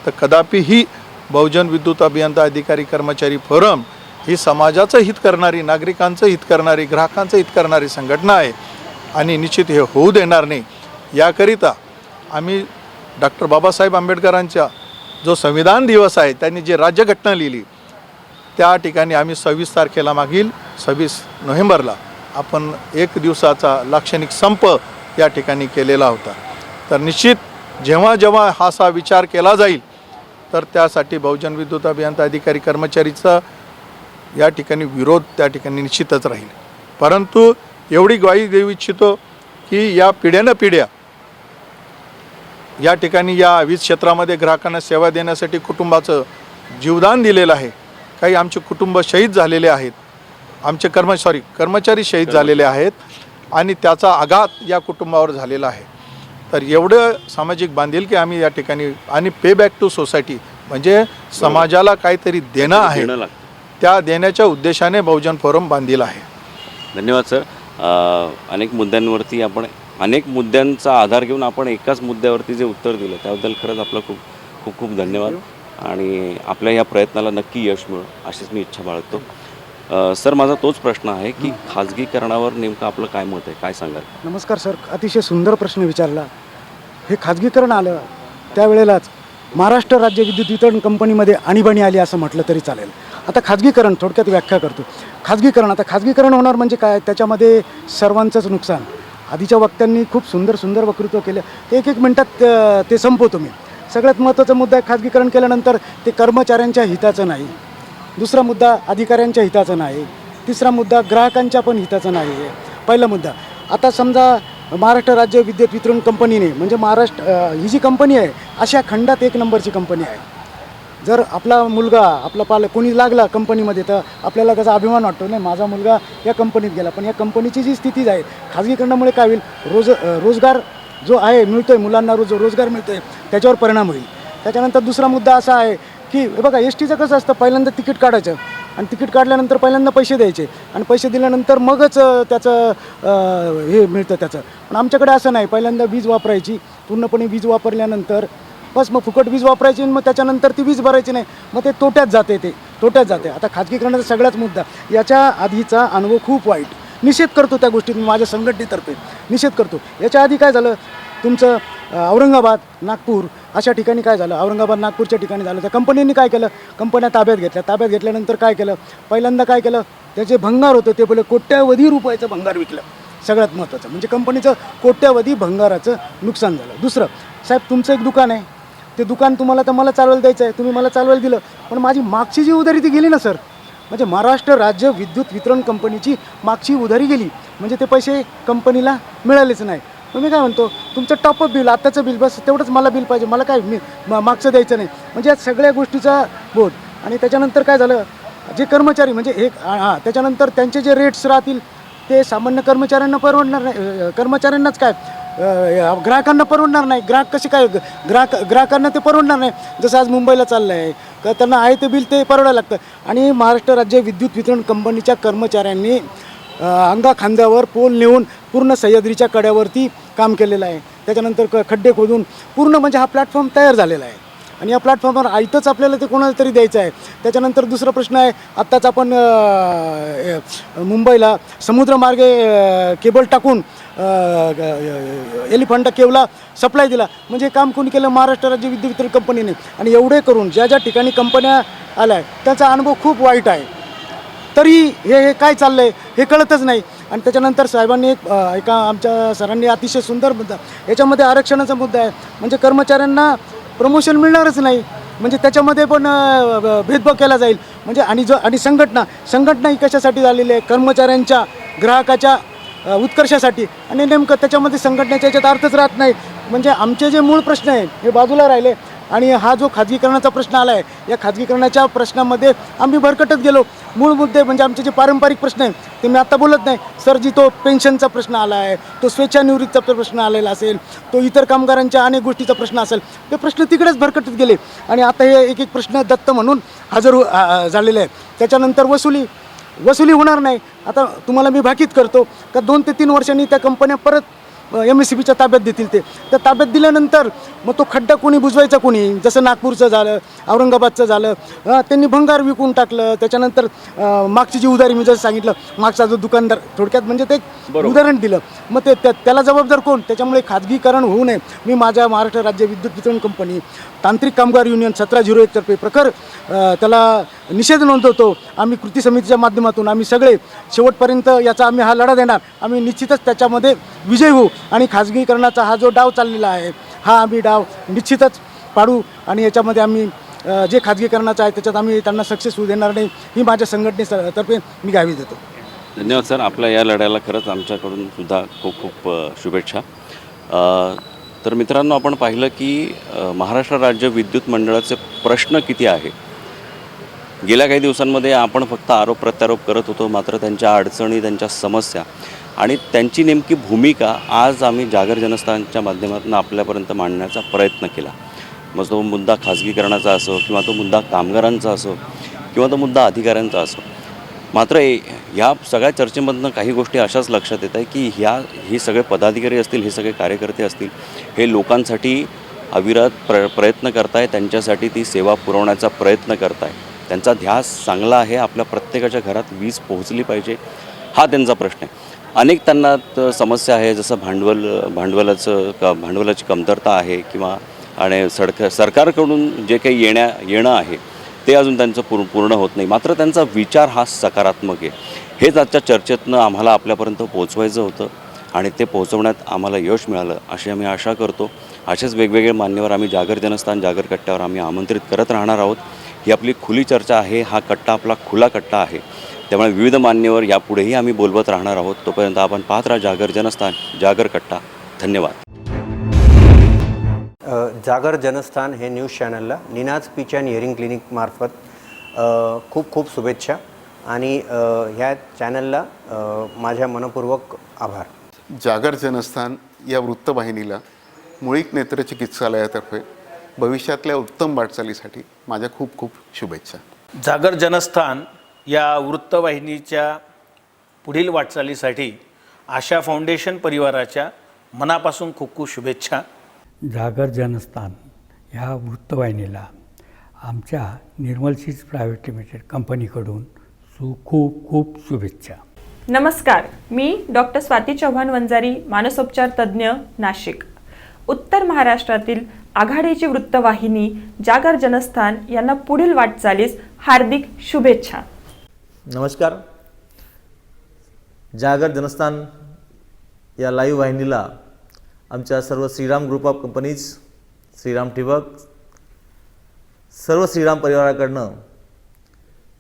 तर कदापि ही बहुजन विद्युत अभियंता अधिकारी कर्मचारी फोरम ही समाजाचं हित करणारी, नागरिकांचं हित करणारी, ग्राहकांचं हित करणारी संघटना आहे आणि निश्चित हे होऊ देणार नाही. याकरिता आम्ही डॉक्टर बाबासाहेब आंबेडकरांचा जो संविधान दिवस आहे, त्यांनी जे राज्यघटना लिहिली त्या ठिकाणी आम्ही 26 तारखेला मागील 26 नोव्हेंबरला आपण 1 दिवसाचा लाक्षणिक संप या ठिकाणी केलेला होता. तर निश्चित जेव्हा हा असा विचार केला जाईल तर त्यासाठी बहुजन विद्युत अभियंता अधिकारी कर्मचारीचा या ठिकाणी विरोध त्या ठिकाणी निश्चितच राहील. परंतु एवढी ग्वाही देऊ इच्छितो की या पिढ्या या ठिकाणी या वीज क्षेत्रामध्ये ग्राहकांना सेवा देण्यासाठी कुटुंबाचं जीवदान दिलेलं आहे. काही आमचे कुटुंब शहीद झालेले आहेत, आमचे कर्मचारी शहीद झालेले आहेत आणि त्याचा आघात या कुटुंबावर झालेला आहे. तर एवढं सामाजिक बांधिलकी आम्ही या ठिकाणी आणि पे बॅक टू सोसायटी म्हणजे समाजाला काहीतरी देणं आहे, त्या देण्याच्या उद्देशाने बहुजन फोरम बांधील आहे. धन्यवाद सर. अनेक मुद्द्यांवरती आपण अनेक मुद्द्यांचा आधार घेऊन आपण एकाच मुद्द्यावरती जे उत्तर दिलं त्याबद्दल खरंच आपलं खूप खूप धन्यवाद आणि आपल्या या प्रयत्नाला नक्की यश मिळो अशीच मी इच्छा बाळगतो. सर, माझा तोच प्रश्न आहे की खाजगीकरणावर नेमकं आपलं काय मत आहे, काय सांगाल? नमस्कार सर, अतिशय सुंदर प्रश्न विचारला. हे खाजगीकरण आलं त्यावेळेलाच महाराष्ट्र राज्य विद्युत वितरण कंपनीमध्ये आणीबाणी आली असं म्हटलं तरी चालेल. आता खाजगीकरण थोडक्यात व्याख्या करतो. खाजगीकरण होणार म्हणजे काय, त्याच्यामध्ये सर्वांचंच नुकसान. आधीच्या वक्त्यांनी खूप सुंदर वक्तृत्व केलं, ते 1 मिनिटात ते संपवतो मी. सगळ्यात महत्त्वाचा मुद्दा आहे, खाजगीकरण केल्यानंतर ते कर्मचाऱ्यांच्या हिताचं नाही. दुसरा मुद्दा अधिकाऱ्यांच्या हिताचा नाही. तिसरा मुद्दा ग्राहकांच्या पण हिताचा नाही आहे. पहिला मुद्दा, आता समजा महाराष्ट्र राज्य विद्युत वितरण कंपनीने म्हणजे ही जी कंपनी आहे अशा खंडात 1 नंबरची कंपनी आहे. जर आपला मुलगा आपला कोणी लागला कंपनीमध्ये तर आपल्याला त्याचा अभिमान वाटतो, नाही माझा मुलगा या कंपनीत गेला. पण या कंपनीची जी स्थिती आहे खाजगीकरणामुळे काय होईल, रोजगार जो आहे मिळतो आहे मुलांना, रोजगार मिळतो आहे त्याच्यावर परिणाम होईल. त्याच्यानंतर दुसरा मुद्दा असा आहे की बघा STचं कसं असतं, पहिल्यांदा तिकीट काढायचं आणि तिकीट काढल्यानंतर पहिल्यांदा पैसे द्यायचे आणि पैसे दिल्यानंतर मगच त्याचं हे मिळतं त्याचं. पण आमच्याकडे असं नाही, पहिल्यांदा वीज वापरायची, पूर्णपणे वीज वापरल्यानंतर बस मग फुकट वीज वापरायची आणि मग त्याच्यानंतर ती वीज भरायची नाही, मग ते तोट्यात जाते. आता खाजगीकरणाचा सगळ्याच मुद्दा, याच्या आधीचा अनुभव खूप वाईट, निषेध करतो त्या गोष्टीत मी माझ्या संघटनेतर्फे निषेध करतो. याच्या आधी काय झालं, तुमचं औरंगाबाद नागपूर अशा ठिकाणी काय झालं, औरंगाबाद नागपूरच्या ठिकाणी झालं. त्या कंपनीने काय केलं, कंपन्या ताब्यात घेतल्यानंतर काय केलं, पहिल्यांदा काय केलं, त्याचे भंगार होतं ते कोट्यावधी रुपयाचं भंगार विकलं. सगळ्यात महत्त्वाचं म्हणजे कंपनीचं कोट्यावधी भंगाराचं नुकसान झालं. दुसरं, साहेब तुमचं एक दुकान आहे, ते दुकान तुम्हाला मला चालवायला द्यायचं आहे, तुम्ही मला चालवायला दिलं, पण माझी मागची जी उधारी ती गेली ना सर, म्हणजे महाराष्ट्र राज्य विद्युत वितरण कंपनीची मागची उधारी गेली, म्हणजे ते पैसे कंपनीला मिळालेच नाही. मग मी काय म्हणतो, तुमचं टॉपअप बिल, आत्ताचं बिल, बस तेवढंच मला बिल पाहिजे, मला काय मागचं द्यायचं नाही. म्हणजे या सगळ्या गोष्टीचा बोध. आणि त्याच्यानंतर काय झालं, जे कर्मचारी म्हणजे त्याच्यानंतर त्यांचे जे रेट्स राहतील ते सामान्य कर्मचाऱ्यांना परवडणार नाही, कर्मचाऱ्यांनाच काय ग्राहकांना परवडणार नाही. ग्राहक कसे काय, ग्राहकांना ते परवडणार नाही. जसं आज मुंबईला चाललं आहे का, त्यांना आहे ते बिल ते परवडायला लागतं. आणि महाराष्ट्र राज्य विद्युत वितरण कंपनीच्या कर्मचाऱ्यांनी अंगाखांद्यावर पोल नेऊन पूर्ण सह्याद्रीच्या कड्यावरती काम केलेलं आहे. त्याच्यानंतर खड्डे खोदून पूर्ण म्हणजे हा प्लॅटफॉर्म तयार झालेला आहे आणि या प्लॅटफॉर्मवर आयतंच आपल्याला ते कोणाला तरी द्यायचं आहे. त्याच्यानंतर दुसरा प्रश्न आहे, आत्ताच आपण मुंबईला समुद्रमार्गे केबल टाकून एलिफंटा केवला सप्लाय दिला. म्हणजे हे काम कोणी केलं? महाराष्ट्र राज्य विद्युत वितरण कंपनीने. आणि एवढे करून ज्या ज्या ठिकाणी कंपन्या आल्या त्याचा अनुभव खूप वाईट आहे. तरी हे काय चाललं आहे हे कळतच नाही. आणि त्याच्यानंतर साहेबांनी एका आमच्या सरांनी अतिशय सुंदर मुद्दा, याच्यामध्ये आरक्षणाचा मुद्दा आहे. म्हणजे कर्मचाऱ्यांना प्रमोशन मिळणारच नाही, म्हणजे त्याच्यामध्ये पण भेदभाव केला जाईल. म्हणजे आणि संघटना ही कशासाठी झालेली आहे? कर्मचाऱ्यांच्या, ग्राहकाच्या उत्कर्षासाठी. आणि नेमकं त्याच्यामध्ये संघटनेच्या याच्यात अर्थच राहत नाही. म्हणजे आमचे जे मूळ प्रश्न आहे हे बाजूला राहिले आणि हा जो खाजगीकरणाचा प्रश्न आला आहे, या खाजगीकरणाच्या प्रश्नामध्ये आम्ही भरकटत गेलो. मूळ मुद्दे म्हणजे आमचे जे पारंपरिक प्रश्न आहे ते मी आत्ता बोलत नाही सर. जी तो पेन्शनचा प्रश्न आला आहे, तो स्वेच्छानिवृत्तीचा प्रश्न आलेला असेल, तो इतर कामगारांच्या अनेक गोष्टीचा प्रश्न असेल, ते प्रश्न तिकडेच भरकटत गेले. आणि आता हे एक एक प्रश्न दत्त म्हणून हजर झालेले आहे. त्याच्यानंतर वसुली होणार नाही. आता तुम्हाला मी भाकीत करतो का 2 ते 3 वर्षांनी त्या कंपन्या परत MSCBच्या ताब्यात देतील. त्या ताब्यात दिल्यानंतर मग तो खड्डा कोणी बुजवायचा कोणी? जसं नागपूरचं झालं, औरंगाबादचं झालं, त्यांनी भंगार विकून टाकलं. त्याच्यानंतर मागची जी उधारी मी जसं सांगितलं, मागचा जो दुकानदार, थोडक्यात म्हणजे ते उदाहरण दिलं. मग त्याला जबाबदार कोण? त्याच्यामुळे खाजगीकरण होऊ नये. मी माझ्या महाराष्ट्र राज्य विद्युत वितरण कंपनी तांत्रिक कामगार युनियन 1701 तर्फे प्रखर त्याला निषेध नोंदवतो. आम्ही कृती समितीच्या माध्यमातून आम्ही सगळे शेवटपर्यंत याचा आम्ही हा लढा देणार. आम्ही निश्चितच त्याच्यामध्ये विजय होऊ आणि खाजगीकरणाचा हा जो डाव चाललेला आहे हा आम्ही डाव निश्चितच पाडू आणि याच्यामध्ये आम्ही जे खाजगीकरणाचं आहे त्याच्यात आम्ही त्यांना सक्सेस होऊ देणार नाही, ही माझ्या संघटनेतर्फे मी ग्वाही देतो. धन्यवाद सर. आपल्या या लढ्याला खरंच आमच्याकडून सुद्धा खूप खूप शुभेच्छा. तर मित्रांनो, आपण पाहिलं की महाराष्ट्र राज्य विद्युत मंडळाचे प्रश्न किती आहे. गेल्या काही दिवसांमध्ये आपण फक्त आरोप प्रत्यारोप करत होतो, मात्र त्यांच्या अडचणी, त्यांच्या समस्या आणि त्यांची नेमकी भूमिका आज आम्ही जागर जनस्थानच्या माध्यमातून आपल्यापर्यंत मांडण्याचा प्रयत्न केला. मग तो मुद्दा खाजगीकरणाचा असो किंवा तो मुद्दा कामगारांचा असो किंवा तो मुद्दा अधिकाऱ्यांचा असो. मात्र या सगळ्या चर्चेमधनं काही गोष्टी अशाच लक्षात येत आहे की हे सगळे पदाधिकारी असतील, हे सगळे कार्यकर्ते असतील, हे लोकांसाठी अविरत प्रयत्न करताय, त्यांच्यासाठी ती सेवा पुरवण्याचा प्रयत्न करताय. त्यांचा ध्यास चांगला आहे, आपल्या प्रत्येकाच्या घरात वीज पोहोचली पाहिजे, हा त्यांचा प्रश्न आहे. अनेक त्यांना समस्या आहे, जसं भांडवलाची कमतरता आहे किंवा आणि सरकारकडून जे काही येणं आहे ते अजून त्यांचं पूर्ण होत नाही. मात्र त्यांचा विचार हा सकारात्मक आहे. हेच आजच्या चर्चेतनं आम्हाला आपल्यापर्यंत पोहोचवायचं होतं आणि ते पोहोचवण्यात आम्हाला यश मिळालं अशी आम्ही आशा करतो. असेच वेगवेगळे मान्यवर आम्ही जागर जनस्थान, जागर कट्ट्यावर आम्ही आमंत्रित करत राहणार आहोत. ही आपली खुली चर्चा आहे, हा कट्टा आपला खुला कट्टा आहे. त्यामुळे विविध मान्यवर यापुढेही आम्ही बोलवत राहणार आहोत. तोपर्यंत आपण पाहत राहा जागर जनस्थान, जागर कट्टा. धन्यवाद. जागर जनस्थान हे न्यूज चॅनलला Ninad speech and hearing clinic मार्फत खूप खूप शुभेच्छा आणि ह्या चॅनलला माझ्या मनपूर्वक आभार. जागर जनस्थान या वृत्तवाहिनीला मुळीक नेत्र चिकित्सालयातर्फे भविष्यातल्या उत्तम वाटचालीसाठी माझ्या खूप खूप शुभेच्छा. जागर जनस्थान या वृत्तवाहिनीच्या पुढील वाटचालीसाठी आशा फाउंडेशन परिवाराच्या मनापासून खूप खूप शुभेच्छा. जागर जनस्थान ह्या वृत्तवाहिनीला आमच्या निर्मल सीड्स प्रायव्हेट लिमिटेड कंपनीकडून खूप खूप शुभेच्छा. नमस्कार, मी डॉक्टर स्वाती चव्हाण वंजारी, मानसोपचार तज्ज्ञ, नाशिक. उत्तर महाराष्ट्रातील आघाडीची वृत्तवाहिनी जागर जनस्थान यांना पुढील वाटचालीस हार्दिक शुभेच्छा. नमस्कार. जागर जनस्थान या लाईव्ह वाहिनीला आमच्या सर्व Shriram group of companies, Shriram ठिबक, सर्व श्रीराम परिवाराकडनं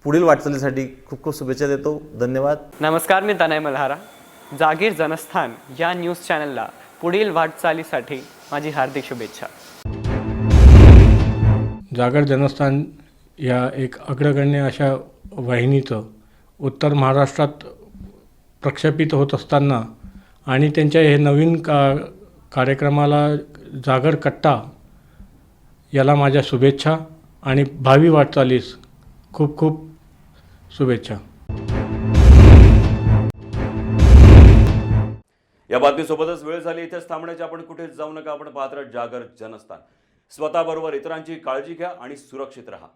पुढील वाटचालीसाठी खूप खूप शुभेच्छा देतो. धन्यवाद. नमस्कार, मी तनय मल्हारा. जागीर जनस्थान या न्यूज चॅनलला पुढील वाटचालीसाठी माझी हार्दिक शुभेच्छा. जागर जनस्थान या एक अग्रगण्य अशा वाहिनीचं उत्तर महाराष्ट्रात प्रक्षेपित होत असताना आणि त्यांच्या हे नवीन कार्यक्रमाला जागर कट्टा याला माझ्या शुभेच्छा आणि भावी वाटचालीस खूप खूप शुभेच्छा. या बातमीसोबतच वेळ झाली इथेच थांबण्याची. आपण कुठेच जाऊ नका. आपण पाहत राहा जागर जनस्थान. स्वतःबरोबर इतरांची काळजी घ्या आणि सुरक्षित राहा.